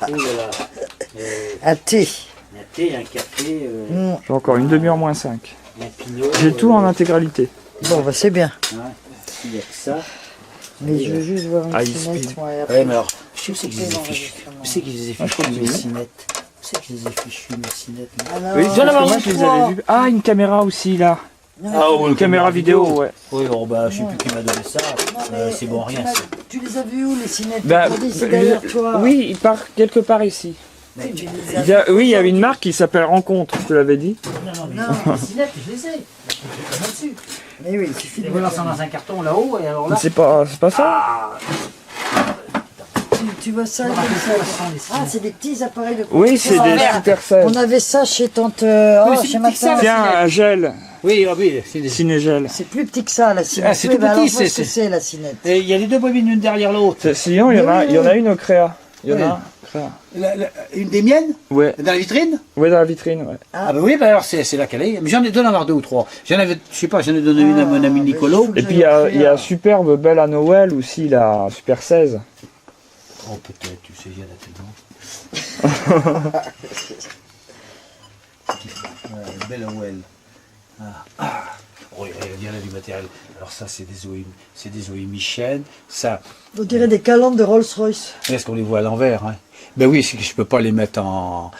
thé, À thé. un thé, un café, Mm. J'ai encore une demi-heure moins 5. un pinot. J'ai tout en intégralité. Bon, bah c'est bien. Hein, il y a que ça. Mais je veux juste voir une Ah, cinette, speed. moi. et Ouais, après, mais alors, je sais où c'est que je les ai Couper fichus. l'enregistrement. Où c'est que je les ai Ah, je crois fichus, que mes j'ai vu. cinettes. Où c'est que je les ai fichus, mes cinettes. Alors, Oui, J'en parce avais que moi, un je les trois. avais vus. Ah, une caméra aussi, là. non, mais Ah, tu- ouais, Une caméra vidéo, ouais. Oui, oh, bah, je sais plus qui m'a donné ça. non, mais C'est bon, tu rien. m'as- ça. Tu les as vus où, les cinettes? Bah, Tu m'as dit, c'est derrière toi. oui, il part quelque part ici. Mais tu les as Oui, il y avait une marque qui s'appelle Rencontre, je te l'avais dit. Non, non, mais Non. les cinettes, je les ai. Je les ai là-dessus. Mais oui, il suffit de Et voilà, ça dans un carton là-haut, et alors là. C'est pas ça. Ah, Tu vois ça comme ça. Ah, c'est des petits appareils de Oui, c'est des Ah, Super 16. on avait ça chez tante. Oui, c'est chez des ma petits tante. Tiens, un gel, oui, ah oui, c'est des. cinégel. C'est plus petit que ça, la cinette. Ah, c'est Oui, tout bah alors, petit, je vois c'est- ce que c'est la cinette. Et il y a les deux bobines l'une derrière l'autre. Sinon, il y en a une au Créa. Il y en Oui. a un. Créa. Une des miennes Ouais, dans la vitrine. ouais, dans la vitrine, ouais. Ah, bah oui, bah alors c'est là qu'elle est. Mais j'en ai donné avoir deux ou trois. J'en avais, je sais pas, j'en ai donné une à mon ami mais Nicolo. il faut que Et puis, il y a superbe belle à Noël aussi, la Super 16. Oh, peut-être, tu sais, il y en a tellement. Belle Noël. Oh, il y en a du matériel. Alors ça, c'est des OEM Michel. Ça, On dirait des calandres de Rolls-Royce. est-ce qu'on les voit à l'envers, hein? Ben oui, c'est que je peux pas les mettre en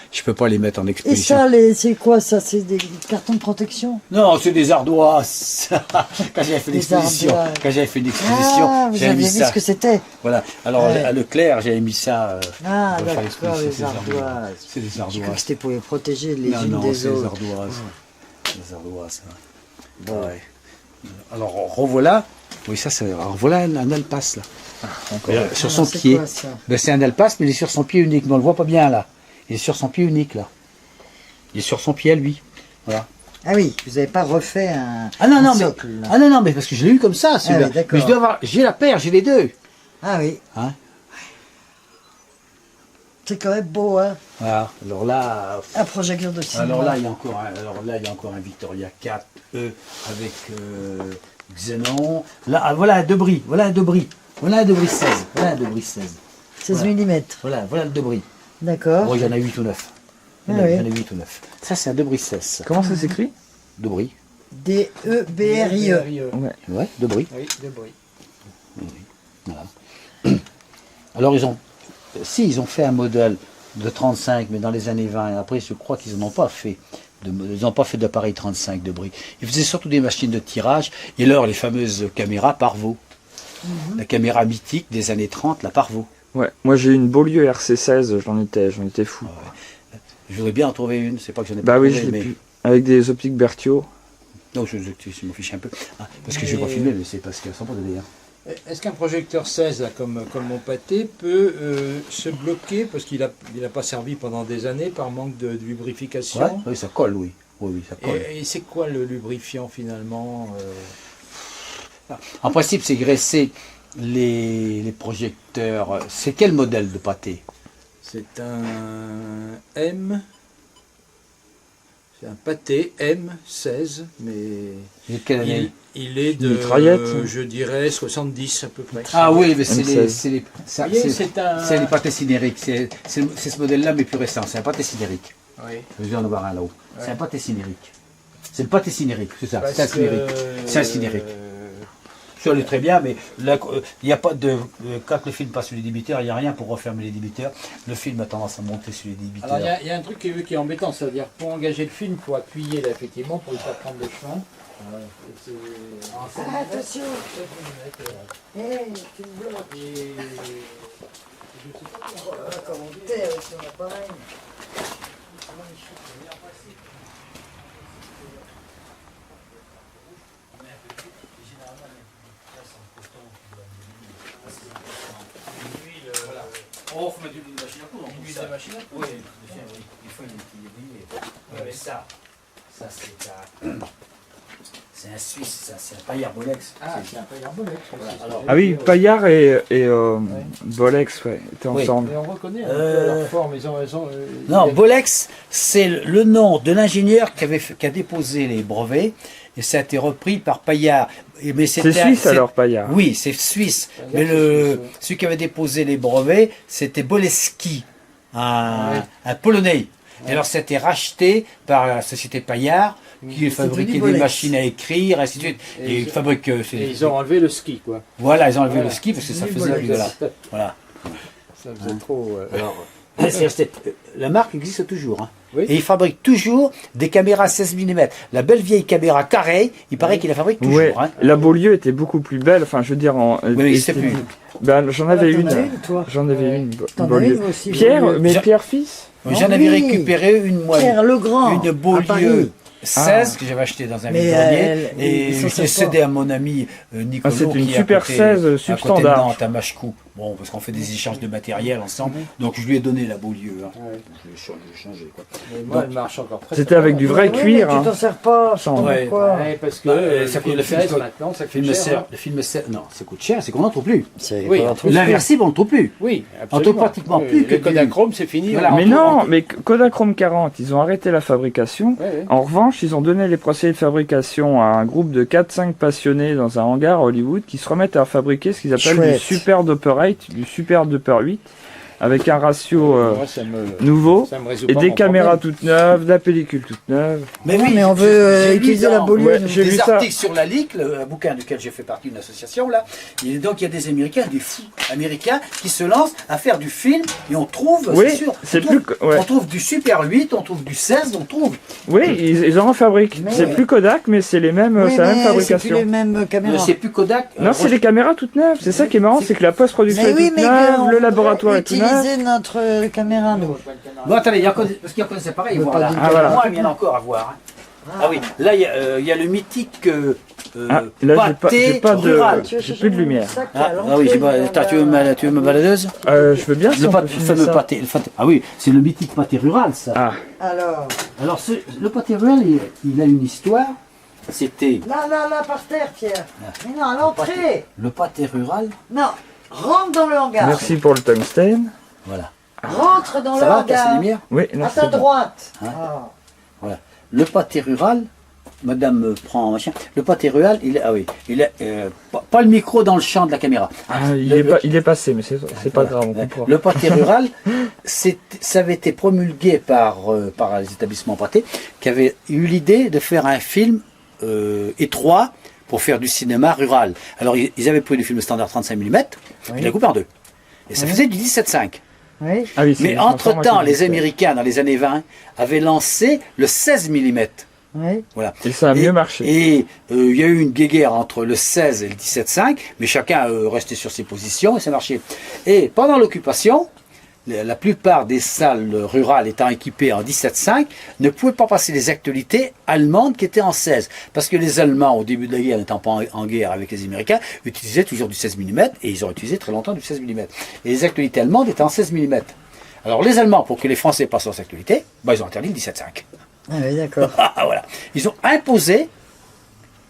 Et exposition. ça, c'est quoi ça? C'est des cartons de protection? Non, c'est des ardoises. Quand j'avais fait Des l'exposition, ardoises. j'avais Vous mis aviez vu ça. ce que c'était? Voilà. Alors Ouais. à Leclerc, j'avais mis ça. Ah, pour faire d'accord, l'exposition. les C'est des ardoises. C'est des J'ai cru que ardoises. c'était pour les protéger les Non, unes non, des c'est des autres. ardoises. Des ardoises. Bon. Ouais. Alors revoilà. Oui, ça c'est. Alors voilà un alpace là. Sur son Ah, c'est pied. quoi, ça? Ben, c'est un alpace, mais il est sur son pied unique. Mais on le voit pas bien là. Il est sur son pied unique là. Il est sur son pied à lui. Voilà. Ah oui, vous n'avez pas refait un, Ah non, un non, mais, socle, là. ah non, non, mais parce que je l'ai eu comme ça, celui-là. oui, d'accord. Mais je dois avoir, j'ai la paire, j'ai les deux. Ah oui, Hein? c'est quand même beau, hein? Voilà. Alors là, Un projecteur de cinéma. alors là, il y a encore un Victoria 4E avec Xenon. Là, ah, voilà un Debris, voilà un Debris. Voilà un Debris 16. Voilà un Debris 16. 16 voilà. mm. Voilà le Debris. D'accord. Bon, il y en a 8 ou 9. Il y en Ah a, oui. il y en a 8 ou 9. Ça, c'est un Debris 16. ça. Comment ça s'écrit? Debris. D-E-B-R-I-E. Ouais. Ouais, Debris. Oui, de bruit. Voilà. Alors, ils ont fait un modèle de 35, mais dans les années 20, et après, je crois qu'ils n'en ont pas fait. Ils n'ont pas fait d'appareil 35 de bris. Ils faisaient surtout des machines de tirage, et alors les fameuses caméras Parvo. La caméra mythique des années 30, la Parvo. Ouais. Moi, j'ai une Beaulieu RC16, j'en étais fou. Je voudrais bien en trouver une, c'est pas que j'en ai Bah pas oui, trouvé, je l'ai mais... pu. Avec des optiques Berthiaud. Non, je m'en fiche un peu. Ah, parce que je vais pas filmer, mais c'est parce qu'elles sont pas données. Hein. Est-ce qu'un projecteur 16, là, comme mon pâté, peut se bloquer parce qu'il a pas servi pendant des années par manque de lubrification? Ouais, oui, ça colle, oui. Oui, ça colle. Et c'est quoi le lubrifiant finalement En principe, c'est graisser les projecteurs. C'est quel modèle de pâté? C'est un M. C'est un pâté M16, mais De quelle année? il est de, mitraillette. je dirais, 70 à peu près. Ah oui, mais c'est M16. les pâtés cinériques. C'est ce modèle-là, mais plus récent. C'est un pâté cinérique. Oui. Je viens d'en avoir un là-haut. C'est Ouais. un pâté cinérique. C'est le pâté cinérique, c'est ça. Parce C'est un cinérique. C'est un cinérique. Ça allait très bien, mais là, il n'y a pas de. Quand le film passe sur les débiteurs, il n'y a rien pour refermer les débiteurs. Le film a tendance à monter sur les débiteurs. Alors il y a un truc qui est embêtant, c'est-à-dire pour engager le film, il faut appuyer là effectivement pour ne pas prendre le chemin. Ah, attention. Hey, tu me bloques. Voilà comment t'es avec ton appareil. Oh, faut mettre une machine à coudre. Une huile de machine à Oui, il faut une mais ça c'est un Suisse, ça, c'est un paillard Bolex. Ah, c'est un paillard Bolex. Voilà, alors, Ah oui, Paillard et Bolex, ouais, étaient Oui. ensemble. Et on reconnaît un peu leur forme, ils ont raison. Non, Bolex, c'est le nom de l'ingénieur qui a déposé les brevets et ça a été repris par Paillard. Mais C'est suisse alors, Paillard. Oui, c'est suisse. Paillard, Mais c'est suisse, ouais. celui qui avait déposé les brevets, c'était Boleski, un Polonais. Et alors, ça a été racheté par la société Paillard, qui fabriquait des Bolex. machines à écrire, ainsi de suite. Et ils fabriquent. Et ils ont enlevé le ski, quoi. Voilà, ils ont enlevé Voilà. le ski parce que ça Ni faisait Bolex. plus. Voilà. Ça faisait trop. La marque existe toujours. Hein. Oui. Et il fabrique toujours des caméras 16 mm. La belle vieille caméra carrée, il paraît qu'il la fabrique toujours. Ouais, Hein. la Beaulieu était beaucoup plus belle, enfin je veux dire en... mais il sait plus. Ben, j'en avais T'en une. as une, toi? J'en avais une, T'en as Beaulieu. une aussi? Pierre, Beaulieu. mais Jean- Pierre fils J'en Ah avais oui. récupéré une moi. Pierre Legrand. Une à Beaulieu Paris. 16 que j'avais acheté dans un Mais vide-grenier et ils sont je l'ai sympas. cédé à mon ami Nicolas Ah, c'est une qui est Super à côté, 16 à côté de substandard. Nantes, à Machecou. Bon, parce qu'on fait des échanges de matériel ensemble, donc je lui ai donné la Beaulieu. Hein. Ouais. Je l'ai changé quoi. Mais moi, elle marche encore très C'était très avec bien. du vrai Oui, cuir. mais tu hein. t'en sers pas, je sais pas Ouais. pourquoi. Ouais, parce que Bah, le ça coûte film le film 16 coûte- maintenant, ça Le coûte film cher. sert, hein. le film sert, non, ça coûte cher, c'est qu'on n'en trouve plus. Oui, L'inversible, on ne trouve plus. Oui, On absolument. trouve pratiquement Oui, plus que le Kodachrome, c'est fini. Voilà. on Mais trouve- non, mais Kodachrome 40, ils ont arrêté la fabrication. Ouais, ouais. En revanche, ils ont donné les procédés de fabrication à un groupe de 4-5 passionnés dans un hangar à Hollywood qui se remettent à fabriquer ce qu'ils appellent Chouette. du Super Duper 8, du Super Duper 8, avec un ratio Moi, ça me nouveau, ça me résout et pas des mon caméras problème. toutes neuves, de la pellicule toute neuve. Mais Non, mais on veut j'ai lu utiliser dans- la Beaulieu. Ouais, j'ai des vu ça. articles sur la LIC, un bouquin duquel j'ai fait partie d'une association là. Et donc il y a des Américains, des fous américains qui se lancent à faire du film et on trouve, Oui, c'est sûr, c'est on trouve- plus ouais. on trouve du Super 8, on trouve du 16, on trouve. Oui, ils en fabriquent. Mais- C'est plus Kodak, mais c'est les mêmes, Oui, c'est la même mais c'est plus fabrication. les mêmes caméras. C'est plus Kodak. Non, c'est les caméras toutes neuves. C'est ça qui est marrant, c'est que la post-production Mais est oui, toute mais neuve, on le laboratoire est tout neuf. utiliser notre caméra, nous. Bon attendez, parce qu'il y a encore c'est pareil, Mais voilà. pas du Ah, voilà. Moi, il y en a encore à voir. Hein. Ah oui, là il y a le mythique Ah, là, pâté j'ai pas de- rural. j'ai plus de lumière. Ah oui, tu veux ma baladeuse? Je veux bien si Le on peut filmer fameux ça. pâté. Ah oui, c'est le mythique pâté rural ça. Ah, Alors, Alors le pâté rural, il a une histoire. C'était là, par terre, Pierre. Mais non, à l'entrée. le pâté rural. Non, rentre dans le hangar. merci pour le tungstène. Voilà. Rentre dans Ça le va, casser hangar. les lumières? Oui, là, À c'est ta bon. droite. Hein Ah. Le pâté rural, madame prend machin. Le pâté rural, il a pas le micro dans le champ de la caméra. Ah, il est passé, mais c'est pas Voilà. grave, on comprend. Le pâté rural, ça avait été promulgué par les établissements pâtés qui avaient eu l'idée de faire un film étroit pour faire du cinéma rural. Alors ils avaient pris le film standard 35 mm, ils l'ont coupé en deux. Et ça faisait du 17,5. Oui. Ah oui, c'est Mais une entre-temps, transformation les digitale. Américains, dans les années 20, avaient lancé le 16 mm. Oui. Voilà. Et ça a mieux marché. Et il y a eu une guéguerre entre le 16 et le 17,5, mais chacun restait sur ses positions et ça marchait. Et pendant l'occupation, la plupart des salles rurales étant équipées en 17.5 ne pouvaient pas passer les actualités allemandes qui étaient en 16. Parce que les Allemands, au début de la guerre, n'étant pas en guerre avec les Américains, utilisaient toujours du 16 mm et ils ont utilisé très longtemps du 16 mm. Et les actualités allemandes étaient en 16 mm. Alors les Allemands, pour que les Français passent leurs actualités, ils ont interdit le 17.5. Ah oui, d'accord. Voilà. Ils ont imposé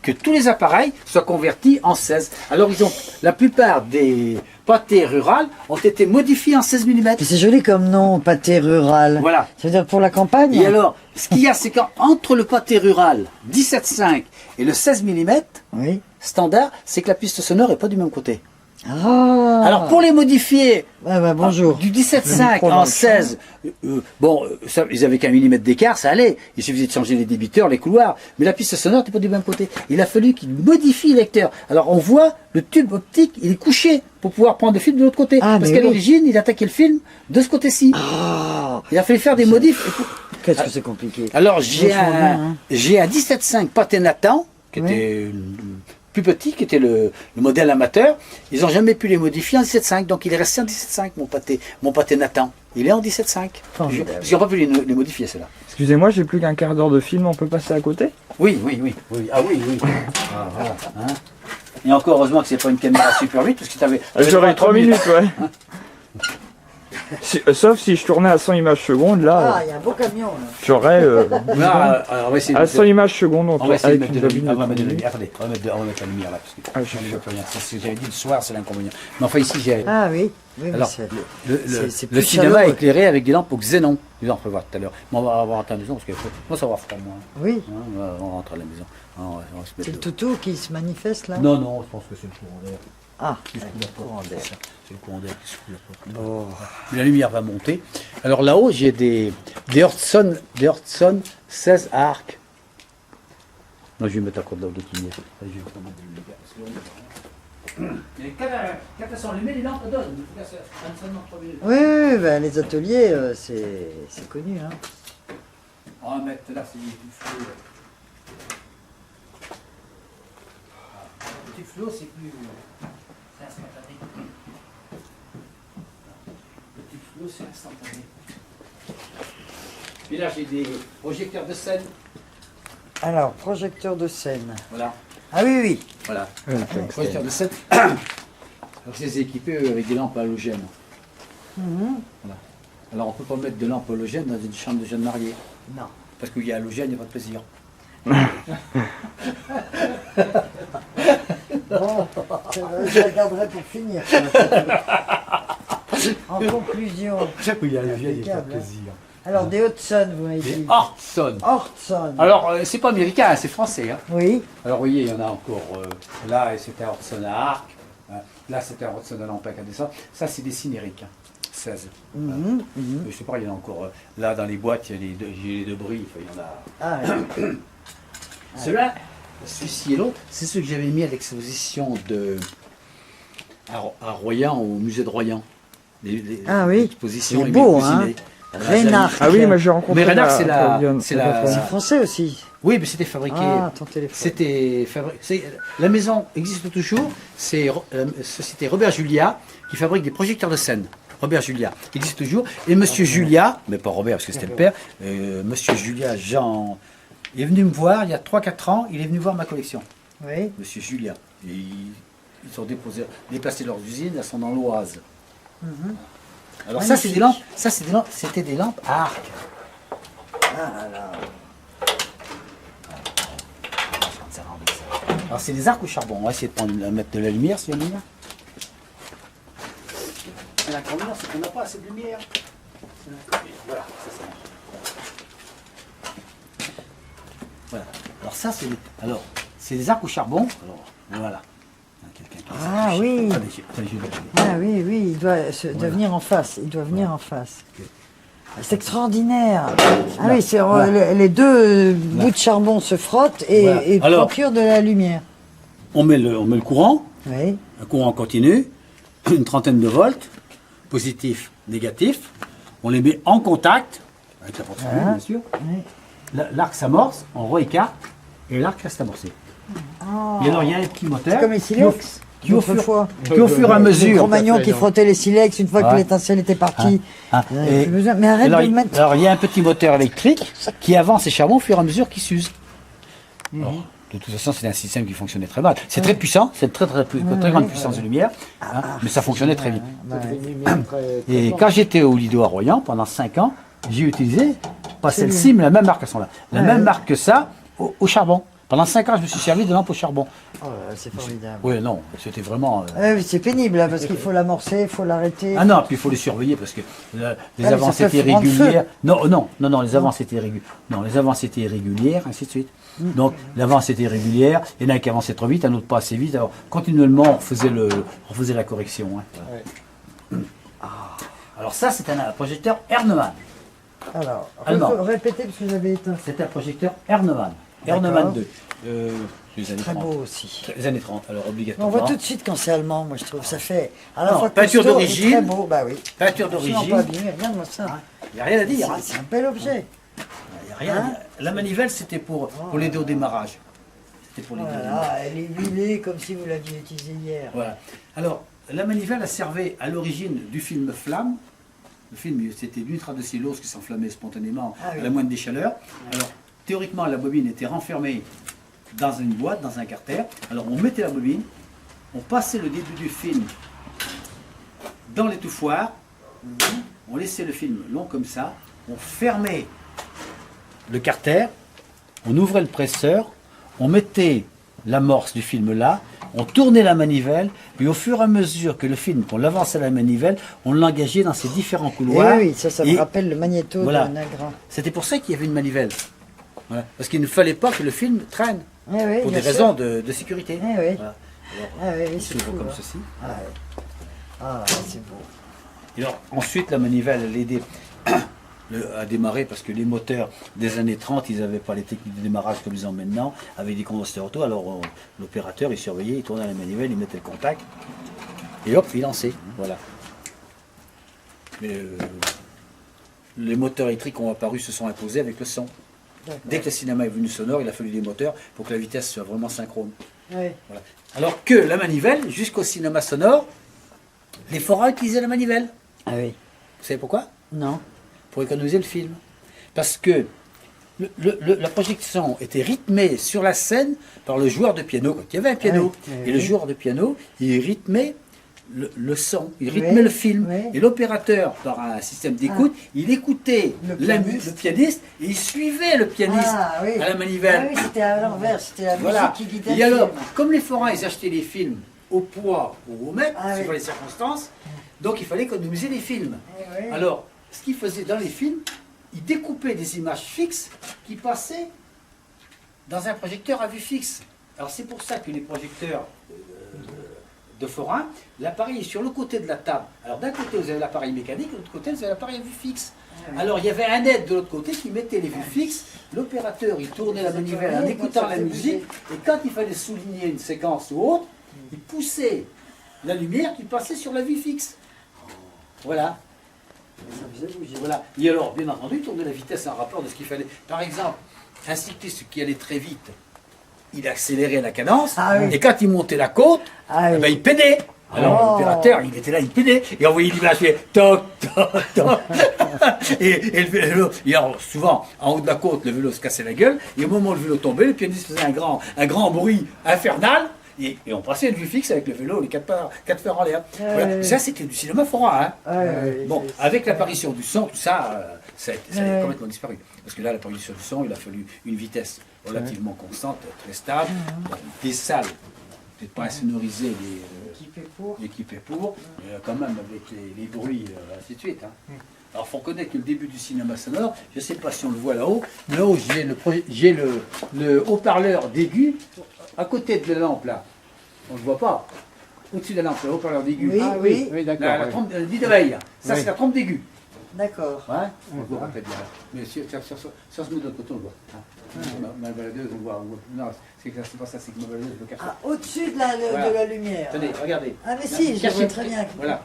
que tous les appareils soient convertis en 16. Alors la plupart des pâtés rurales ont été modifiés en 16 mm. Mais c'est joli comme nom, pâté rural. Voilà. Ça veut dire pour la campagne? Et alors, ce qu'il y a, c'est qu'entre le pâté rural 17.5 et le 16 mm Oui. standard, c'est que la piste sonore n'est pas du même côté. Ah. Alors pour les modifier Ah bah, bonjour. du Le 17.5 micro dans en le 16, ça, ils avaient qu'un millimètre d'écart, ça allait. Il suffisait de changer les débiteurs, les couloirs, mais la piste sonore n'était pas du même côté. Il a fallu qu'ils modifient le lecteur. Alors on voit le tube optique, il est couché pour pouvoir prendre le film de l'autre côté. Ah, parce mais qu'à oui. l'origine, il attaquait le film de ce côté-ci. Ah. Il a fallu faire des modifs. Qu'est-ce que c'est compliqué. Alors j'ai Franchement bien, un, hein. j'ai un 17.5 pâté Nathan, qui Oui. était plus petit, qui était le modèle amateur. Ils n'ont jamais pu les modifier en 17.5, donc il est resté en 17.5 mon pâté Nathan. Il est en 17.5. Formidable. Parce qu'ils n'ont pas pu les modifier ceux-là. Excusez-moi, j'ai plus qu'un quart d'heure de film, on peut passer à côté? Oui. Ah oui. Ah, voilà, hein. Et encore heureusement que c'est pas une caméra super 8, parce que tu avais. J'aurais 3 minutes, ouais. Sauf si je tournais à 100 images secondes, Ah, là, il y a un beau camion là. j'aurais On va essayer à 100 images secondes, on va essayer de avec mettre une de la lumière. bobine On va mettre de la de lumière. Attendez, on va mettre la lumière là. Parce que Ah, je on n'y suis voit plus rien. C'est ce que j'avais dit le soir, c'est l'inconvénient. Mais enfin, ici, j'ai. Ah oui. Oui, mais Alors, c'est- le c'est le plus cinéma chaleureux. est éclairé avec des lampes au xénon. Nous on peut voir tout à l'heure. Mais on va avoir à la maison parce que moi ça va froid moi. Oui. Hein, on rentre à la maison. Ah, on va se C'est mettre le toutou qui se manifeste là? Non, je pense que c'est le courant d'air. Ah, Qui secoue la porte, courant d'air. c'est ça. C'est le courant d'air qui secoue la porte. Mais la lumière va monter. Alors là-haut, j'ai des Hudson 16 arcs. Non, je vais mettre à côté de l'autre lumière. Je vais mettre de lumière, parce que là, on est vraiment- Mais quand elles sont allumées, les lampes donnent. En tout cas, ça seulement 3 minutes. oui, ben, les ateliers, c'est connu. Hein. On va mettre là, c'est du flot. Le petit flot, c'est plus. C'est instantané. Le petit flot, c'est instantané. Puis là, j'ai des projecteurs de scène. Alors, projecteur de scène. Voilà. Ah oui, oui. Voilà. Projecteur de scène. Alors, je les ai équipés avec des lampes halogènes. Mhm. Voilà. Alors, on ne peut pas mettre de lampes halogènes dans une chambre de jeunes mariés. Non. Parce qu'il y a halogène, il n'y a pas de plaisir. Bon, je regarderai pour finir. En conclusion. Oui, il y a halogène, il y a pas de plaisir. Alors, des Hudson, vous m'avez dit. Hudson. Hudson. Alors, c'est pas américain, hein, c'est français. Hein. Oui. Alors, vous voyez, il y en a encore. Là, c'était un Hudson à arc. Là, c'était un Hudson à lampe incandescente. Ça, c'est des cinériques. Hein. 16. Mhm, mhm. Je sais pas, il y en a encore. Là, dans les boîtes, il y a les deux bris. Enfin, il y en a. Ah, oui. Ceux-là, celui-ci et l'autre, c'est ceux que j'avais mis à l'exposition à Royan, au musée de Royan. Ah oui. L'exposition Il est Émile beau, Cousinet. Reynard. Ah oui, moi j'ai rencontré Mais Reynard, la c'est la- Claudiane. c'est la- C'est français aussi. Oui, mais c'était fabriqué. Ah, ton téléphone. C'était fabriqué. La maison existe toujours. C'est la société Robert Julia qui fabrique des projecteurs de scène. Robert Julia existe toujours. Et Monsieur Julia, mais pas Robert parce que c'était le père, Monsieur Julia Jean, il est venu me voir il y a 3-4 ans. Il est venu voir ma collection. Oui. Monsieur Julia. Et ils sont déplacés leurs usines. Elles sont dans l'Oise. Mhm. Alors ça, c'est des lampes. Ça, c'était des lampes à arc. Ah là. Alors c'est des arcs au charbon. On va essayer de mettre de la lumière, s'il y a lumière. L'inconvénient, c'est qu'on n'a pas assez de lumière. Voilà, c'est ça. Voilà. Alors ça, c'est des arcs au charbon. Alors, voilà. Quelqu'un qui a Ah oui. Attendez, je vais le- Ah oui, oui, il doit venir en face. Il doit venir en face. C'est extraordinaire. Ah oui, c'est les deux bouts de charbon se frottent Voilà. et Alors- procurent de la lumière. On met le courant, Oui. un courant continu, une trentaine de volts, positif, négatif. On les met en contact, avec la porte Ah. bien sûr. Oui. L'arc s'amorce, on réécarte, et l'arc reste amorcé. Ah. Et alors il y a un petit moteur. C'est comme les qui silex. ouvre- qui au fur, Autrefois. qui au fur et à Les mesure... Cro-Magnons fait, qui non. frottaient les silex une fois que Ouais. l'étincelle était partie. Hein, Vous n'avez et- plus besoin. Mais arrête alors, de le mettre. alors, il y a un petit moteur électrique qui avance les charbons au fur et à mesure qu'il s'use. Alors, de toute façon, c'est un système qui fonctionnait très mal. C'est très puissant, c'est très grande puissance de lumière, hein, mais ça fonctionnait très bien. C'est une lumière très- très Et blanche. quand j'étais au Lido à Royan, pendant 5 ans, j'ai utilisé, pas C'est celle-ci, mais la même marque à son là, la Ouais. même marque que ça, au charbon. Pendant 5 ans, je me suis servi de lampe au charbon. Oh, c'est formidable. Oui, non, c'était vraiment... Oui, c'est pénible là, parce qu'il faut l'amorcer, il faut l'arrêter. Ah non, puis il faut les surveiller parce que les Ah, mais avances ça peut étaient prendre régulières. Non, les avances étaient régulières. Non, les avances étaient irrégulières, ainsi de suite. Donc l'avance était régulière, il y en a un qui avançait trop vite, un autre pas assez vite. Alors continuellement, on faisait la correction. Hein. Ouais. Alors ça, c'est un projecteur Ernemann. Alors, Allemand. répétez parce que j'avais éteint. C'est un projecteur Ernemann. D'accord. Ernemann 2. Les années Très 30. beau aussi. Les années 30, alors On obligatoirement. voit tout de suite quand c'est allemand, moi je trouve. Ça fait à la Non, fois peinture costaud et d'origine. très beau. Bah oui. Peinture Absolument d'origine. pas abîmé, regarde-moi ça. Il n'y a rien à dire. hein. C'est un bel objet. Il y a rien à dire. La manivelle, c'était pour l'aider au démarrage. C'était pour l'aider au démarrage. Voilà, elle est huilée comme si vous l'aviez utilisée hier. Voilà. Alors, la manivelle a servi à l'origine du film Flamme. Le film, c'était d'une trace de cellulose qui s'enflammait spontanément Ah oui. à la moindre des chaleurs. Alors, théoriquement, la bobine était renfermée dans une boîte, dans un carter. Alors, on mettait la bobine, on passait le début du film dans l'étouffoir, on laissait le film long comme ça, on fermait le carter, on ouvrait le presseur, on mettait l'amorce du film là, on tournait la manivelle, puis au fur et à mesure que le film, qu'on l'avançait à la manivelle, on l'engageait dans ces différents Eh couloirs. oui, ça Et me rappelle le magnéto voilà. de Nagra. C'était pour ça qu'il y avait une manivelle. Voilà. Parce qu'il ne fallait pas que le film traîne, Eh oui, pour bien des sûr. raisons de sécurité. Eh oui. Voilà. Ah oui, Il c'est s'ouvre fou, comme hein. ceci. Ah, ouais. Ah, c'est beau. Et alors, ensuite, la manivelle, elle aidait à démarrer parce que les moteurs des années 30, ils n'avaient pas les techniques de démarrage comme ils ont maintenant, avec des condensateurs auto. Alors, l'opérateur, il surveillait, il tournait la manivelle, il mettait le contact, et hop, il lançait. Voilà. Mais les moteurs électriques ont apparu, se sont imposés avec le son. D'accord. Dès que le cinéma est venu sonore, il a fallu des moteurs pour que la vitesse soit vraiment synchrone. Oui. Voilà. Alors que la manivelle, jusqu'au cinéma sonore, les forains utilisaient la manivelle. Ah oui. Vous savez pourquoi? Non. Pour économiser le film. Parce que la projection était rythmée sur la scène par le joueur de piano. Quand il y avait un piano, Oui, oui, et le oui. joueur de piano, il rythmait le son, il rythmait Oui, le film. oui. Et l'opérateur, par un système d'écoute, il écoutait Le le pianiste. pianiste et il suivait le pianiste Ah oui. à la manivelle. Ah oui, c'était à l'envers, c'était la Voilà. musique qui guidait Et le alors, film. comme les forains, ils achetaient les films au poids ou au mètre, Ah suivant oui. les circonstances, donc il fallait économiser les films. Eh oui. Alors, ce qu'ils faisaient dans les films, ils découpaient des images fixes qui passaient dans un projecteur à vue fixe. Alors c'est pour ça que les projecteurs de forain, l'appareil est sur le côté de la table. Alors d'un côté vous avez l'appareil mécanique, de l'autre côté vous avez l'appareil à vue fixe. Alors il y avait un aide de l'autre côté qui mettait les vues fixes, l'opérateur il tournait la manivelle en écoutant la musique, et quand il fallait souligner une séquence ou autre, il poussait la lumière qui passait sur la vue fixe. Voilà. Ça faisait bouger. Voilà. Et alors, bien entendu, tourner la vitesse en rapport de ce qu'il fallait. Par exemple, un cycliste qui allait très vite, il accélérait la cadence, Ah oui. et quand il montait la côte, Ah oui. eh ben, il peinait. Alors Oh. l'opérateur, il était là, il peinait, et on voyait l'image, il fait toc, toc, toc. et le vélo, et alors, souvent, en haut de la côte, le vélo se cassait la gueule, et au moment où le vélo tombait, le pianiste faisait un grand bruit infernal, et on passait une vue fixe avec le vélo, les quatre fers en l'air. Voilà. Ça, c'était du cinéma forain. Hein. Ah oui, Bon, c'est- avec l'apparition du son, tout ça, ça a Ouais. complètement disparu. Parce que là, l'apparition du son, il a fallu une vitesse relativement constante, très stable, des salles, peut-être pas insonorisées, Équipé pour. équipées pour, mais quand même avec les bruits, ainsi de suite. Hein. Alors, il faut reconnaître que le début du cinéma sonore, je ne sais pas si on le voit là-haut, mais là-haut, j'ai le haut-parleur d'aigu à côté de la lampe, là. On ne le voit pas. Au-dessus de la lampe, le haut-parleur d'aigu. Oui, Ah oui. oui, d'accord. La oui. trompe de veille. Ça, Oui. c'est la trompe d'aigu. D'accord. Ouais, on le voit pas très bien. Mais sur ce mot de l'autre côté, on le voit. Hein. Ma baladeuse, on voit. Non, c'est pas ça, c'est que ma baladeuse, je le cache. Ah, au-dessus de la Voilà. de la lumière. Attendez, regardez. Ah mais si, je le Cachez- vois très bien. Voilà.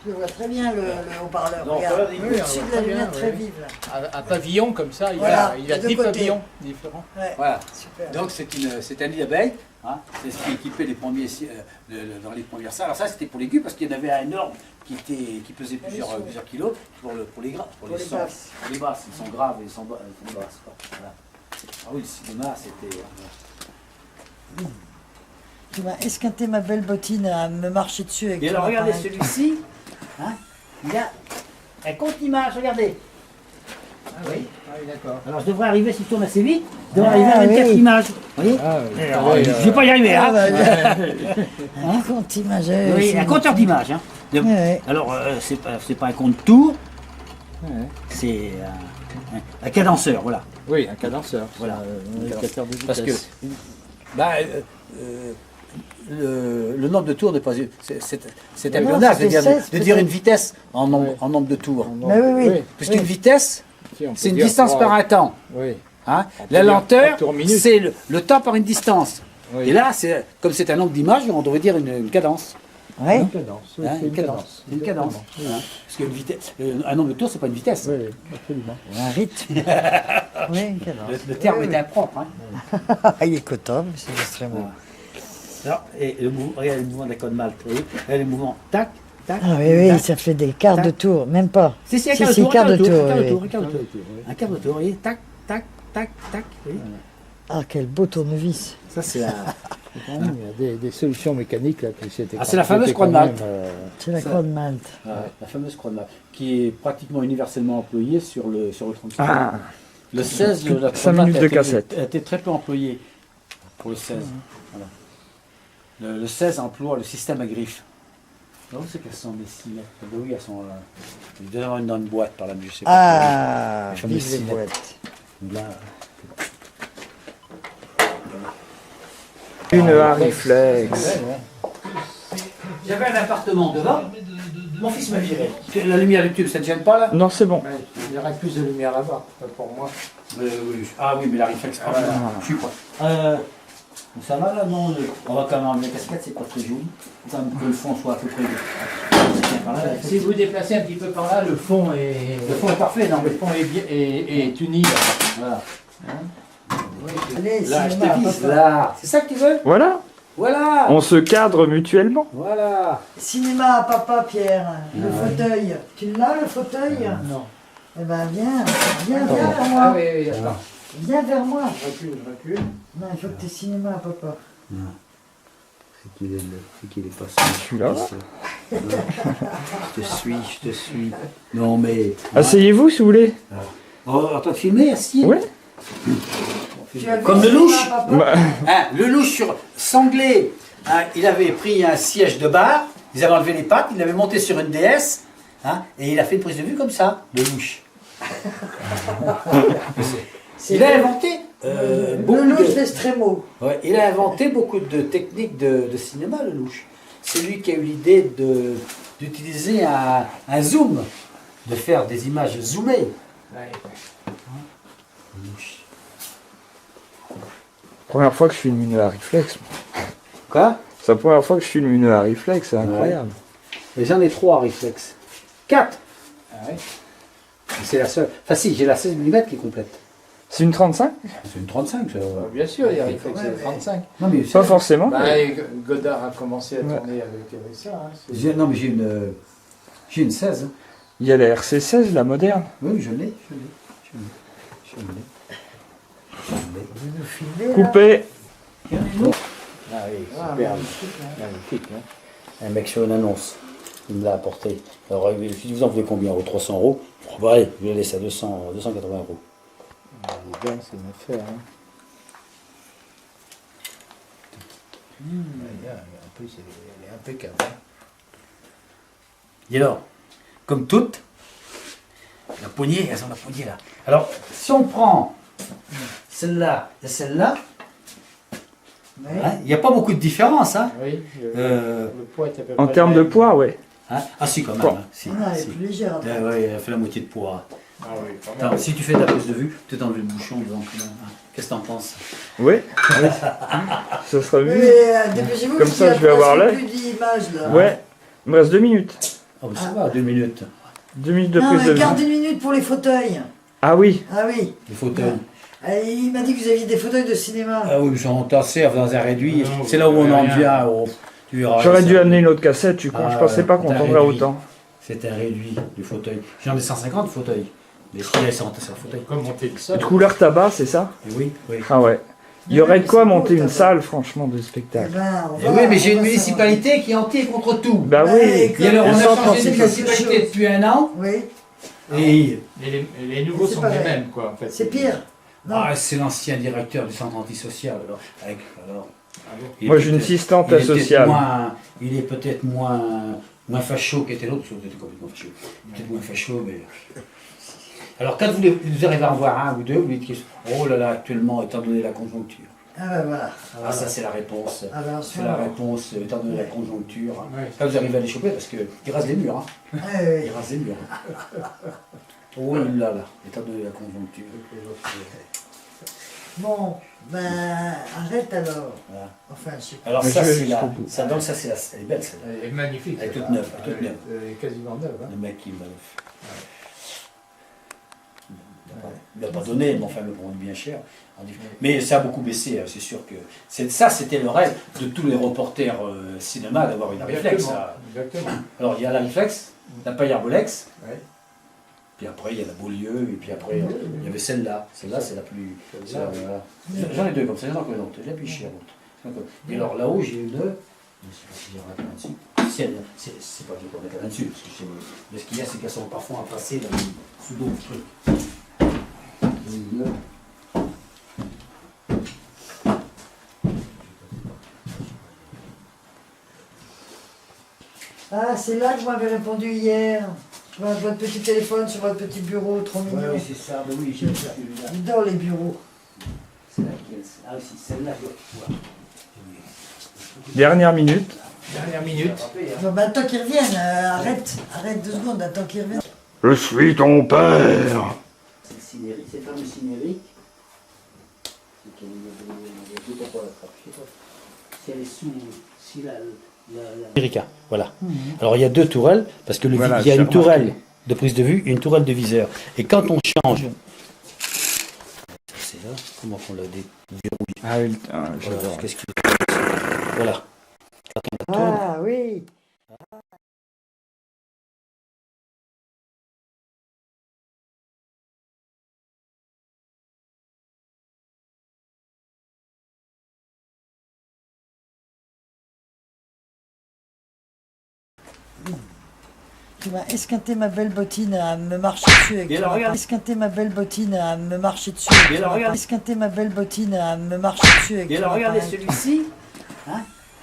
Je vois très bien le haut-parleur. Donc, Regarde, voilà, oui, au-dessus on de voit la très bien, lumière très oui. vive. Là. Un pavillon comme ça, Voilà, il a de 10 côté. pavillons différents. Ouais, Voilà. super. Donc c'est un nid d'abeilles, hein. C'est ce qui équipait les premiers, dans les premières salles. Alors ça c'était pour les gueux parce qu'il y en avait un énorme qui pesait plusieurs kilos pour les gras, pour les sons. basses. Pour les basses, ils sont graves et ils sont basses. Quoi. Voilà. Ah oui, le cinéma c'était... Tu m'as esquinté ma belle bottine à me marcher dessus avec Et ton alors regardez appareil. celui-ci, hein, il a un compte image, regardez. Ah oui, d'accord. Alors je devrais arriver, si je tourne assez vite, je devrais Ah, arriver à 24 oui. images. Vous voyez Ah oui. Alors, je vais pas y arriver, Ah, hein. bah, un compte imagé. Oui, un compteur d'images. Hein. Ouais. Alors, c'est pas un compte tour, Ouais. c'est un cadenceur, voilà. Oui, un cadenceur. Voilà. Un indicateur de vitesse. Parce que bah, le nombre de tours n'est pas. C'est un Non, blindage c'était de 16, dire une peut-être. vitesse en nombre, Ouais. en nombre de tours. Mais oui, oui. Puisqu'une vitesse, Si, on peut c'est une dire distance trois- par un temps. Oui. Hein. On peut La dire lenteur, 3 tours minute. c'est le temps par une distance. Oui. Et là, comme c'est un nombre d'images, on devrait dire une cadence. Ouais. Une cadence. Oui, Hein, c'est une cadence. Une cadence. Exactement. Hein. Parce qu'une vitesse, un nombre de tours, c'est pas une vitesse. Oui, oui, absolument. Un rythme. Oui, une cadence. Le terme est impropre. Hein. Il est coton, mais c'est extrêmement. Voilà. Alors, et regardez le mouvement de la côte malte. Vous voyez, regardez le mouvement, tac, tac. Ah oui, oui, tac. ça fait des quarts de tour, même pas. Si, un Si, quart de si, tour, quart de tour, un quart de oui. tour, un quart de tour. Un quart de tour, vous voyez, tac, tac, tac, tac. Vous voyez. Ah, quel beau tournevis. Ça, c'est la... Il y a des solutions mécaniques là qui s'étaient. Ah, c'est la fameuse croix de Malte. C'est la Ça- croix de Malte. la fameuse croix de Malte, qui est pratiquement universellement employée sur le 36. Ah, Le 16, la croix 5 de Malte minutes a de été- cassette. a été très peu employée pour le 16. Voilà. Le 16 emploie le système à griffes. Où c'est qu'elles sont, les cinettes? Oui, elles sont là. Il doit y avoir dans une boîte par là, mais je sais pas. Ah, Les fameuses vive les cinettes. boîtes. Là, une Hariflex. j'avais un appartement devant, mon fils m'a viré. La lumière du tube, ça ne gêne pas là? Non, c'est bon. Il y aurait plus de lumière là-bas, pour moi. Oui. Ah oui, mais la réflexe, je suis pas. Ça va là, non? On va quand même enlever la casquette, c'est pas très joli. Faut quand même que le fond soit à peu près. Par là, Si vous déplacez un petit peu par là, le fond est. le fond est parfait, non? Le fond est, bien, est uni. Voilà. Allez, Là, je cinéma, te vise, papa. là. C'est ça que tu veux? Voilà, Voilà. on se cadre mutuellement. Voilà. Cinéma à papa, Pierre. Le fauteuil. Tu l'as, le fauteuil? Non. Eh ben, viens vers moi. Ah oui, d'accord. Viens vers moi. Je recule. Non, il faut que tu aies cinéma à papa. C'est qu'il est pas Je suis là. Je te suis. Non, mais. Asseyez-vous si vous voulez. Oh, en train de filmer, assis. Ouais. Tu as vu Comme le cinéma louche. à papa? Bah, Hein, le louche sur sanglé, hein, il avait pris un siège de bar, ils avaient enlevé les pattes, il l'avait monté sur une DS, hein, et il a fait une prise de vue comme ça, le louche. Il a inventé Le beaucoup louche de, d'Estremo. ouais, il a inventé beaucoup de techniques de cinéma, le louche. C'est lui qui a eu l'idée d'utiliser un zoom, de faire des images zoomées. Ouais. Le louche. première fois que je filme une Hariflex. Quoi? C'est la première fois que je filme une Hariflex, c'est incroyable. Mais j'en ai 3 réflexes. 4. Ah ouais. C'est la seule. Enfin si, j'ai la 16 mm qui est complète. C'est une 35? C'est une 35, ça. Bien sûr, il y a réflexe de 35. Non mais Pas forcément. Bah, et Godard a commencé à Ouais. tourner avec ça. Hein, c'est- Non mais j'ai une 16. hein. Il y a la RC16, la moderne. Oui, je l'ai. Vous nous filmez, là? Coupé. Ah oui, superbe. Magnifique. Hein. Un mec sur une annonce. Il me l'a apporté. Alors, je dis, vous en voulez combien? 300 €. Oh, bah allez, je le laisse à 280 €. Ah, les gars, c'est une affaire. Hein. En plus, elle est impeccable. Hein. Et alors, comme toutes, la poignée, elles ont la poignée là. Alors, si on prend celle-là et celle-là, Ouais. hein, il n'y a pas beaucoup de différence. Hein. Oui, le poids est à peu En près termes le de même. poids, ouais. Hein. Ah si, quand même. Bon. Hein. Si, Non, elle est si. plus légère. après. Ouais, elle a fait la moitié de poids. Ah oui, quand même. Attends, si tu fais de la prise de vue, peut-être enlever le bouchon devant. Quand même, hein. Qu'est-ce que t'en penses? Ouais. Ça sera Oui, mieux. mais dépêchez-vous. Comme parce ça, qu'il y a je vais avoir presque l'œil. plus d'images là. Ouais. Il me reste 2 minutes. Oh, ça va, 2 minutes. 2 minutes de Non, prise de mais vue. garde une minute pour les fauteuils. Ah oui. Ah oui. Les fauteuils. Il m'a dit que vous aviez des fauteuils de cinéma. Ah oui, ils sont entassés dans un réduit. Non, C'est là où on en rien. vient. Oh, tu verras, J'aurais ça. dû amener une autre cassette, tu con. Ah, Je pensais pas qu'on t'as tomberait réduit. autant. C'est un réduit du fauteuil. J'en ai 150 fauteuils. Les filets sont entassés en fauteuil. Comme monter le De sol. couleur tabac, c'est ça? Et oui, oui. Ah ouais. Il y aurait de quoi monter une salle, franchement, de Eh spectacle. ben, on Et va- oui, mais j'ai on une va municipalité qui est entière contre tout. Bah Ouais, oui. Et alors, on Ils a sont changé de pensés. municipalité depuis un an. savoir. Oui, Et Et les nouveaux C'est sont pareil. les mêmes, quoi, en fait. c'est pire. Non. ah, c'est l'ancien directeur du centre antisocial. Alors, Ah bon. il Moi, est j'ai une peut-être- assistante il est peut-être sociale. il est peut-être moins facho qu'était l'autre, parce que était complètement facho. Peut-être moins facho, mais. Alors, quand vous arrivez à en voir un ou deux, vous dites oh là là, actuellement, étant donné la conjoncture. Ah ben voilà. Ah, ça, c'est la réponse. Ah ben, en ce C'est la moment. réponse, étant donné la conjoncture. Ouais. Là, vous arrivez à les choper parce qu'ils rasent les murs. Hein. Ah, oui. Ils rasent les murs. Oh là là, étant donné la conjoncture. Bon, ben arrête alors. Voilà. Enfin, je sais pas. Alors, Mais ça, je vais c'est jusqu'au la. bout. Ça, donc, ça, c'est la. Elle est belle, celle-là. Elle est magnifique. Elle est toute celle-là. neuve, elle est toute neuve. Elle est quasiment neuve. Hein. Le mec qui me. Il n'a pas donné, mais enfin, il me prend bien cher. Mais ça a beaucoup baissé, hein, c'est sûr que. Ça, c'était le rêve de tous les reporters cinéma d'avoir une réflexe. Exactement. Alors, il y a la réflexe, la paille-arbolex, Ouais. puis après, il y a la Beaulieu, et puis après, il y avait celle-là. Celle-là, c'est la plus. Celle-là. Voilà. J'en ai deux comme ça, j'en ai une autre, j'ai la plus chère. l'autre. Et alors, là-haut, j'ai une. Je ne sais pas si j'ai raté là-dessus. C'est pas que je peux mettre là-dessus, parce que mais ce qu'il y a, c'est qu'elles sont parfois entassées dans sous d'autres trucs. Ah, c'est là que vous m'avez répondu hier. Je vois votre petit téléphone sur votre petit bureau, trop mignon. Oui, c'est ça, mais oui, j'ai vu celui-là. J'adore les bureaux. C'est laquelle? Ah, si, celle-là, je dois pouvoir. Dernière minute. Dernière minute. Bon, ben, attends qu'ils reviennent. Arrête 2 secondes, attends qu'ils reviennent. Je suis ton père. C'est le cinérique, c'est le fameux cinérique. C'est qu'elle est tout à quoi l'attraper. Si elle est sous. Si la. Erika, voilà. Alors il y a deux tourelles, parce que Voilà, il y a j'ai une remarqué. tourelle de prise de vue et une tourelle de viseur. Et quand on change. C'est là, comment on l'a déverrouillé? Ah oui, Voilà, j'adore. qu'est-ce qu'il Voilà. Quand on la tourne, Ah oui. Tu m'as esquinté ma belle bottine à me marcher dessus avec Et ton alors, regarde. esquinté ma belle bottine à me marcher dessus Et avec alors, ton regarde. esquinté ma belle bottine à me marcher dessus avec Et ton alors regardez appareil. celui-ci, hein,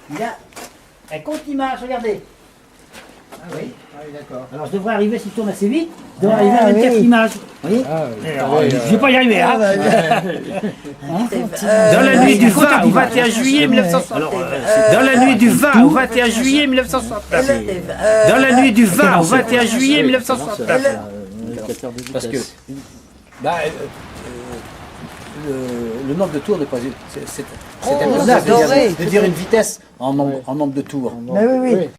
il a un compte image, regardez. Ah oui, d'accord. Alors je devrais arriver, s'il tourne assez vite, je devrais Ah, arriver à 24 oui. images. Vous voyez Ah, Alors, je vais pas y arriver, Ah, hein. bah, Dans la nuit du 20 au 21 juillet 1960. Alors, Dans la nuit du 20 au 21 juillet 1969. Dans la nuit du 20 au 21 juillet 1969. Parce que bah, le nombre de tours n'est pas... C'est Oh, impossible j'adorais. de dire une vitesse en nombre de tours. Mais oui, oui.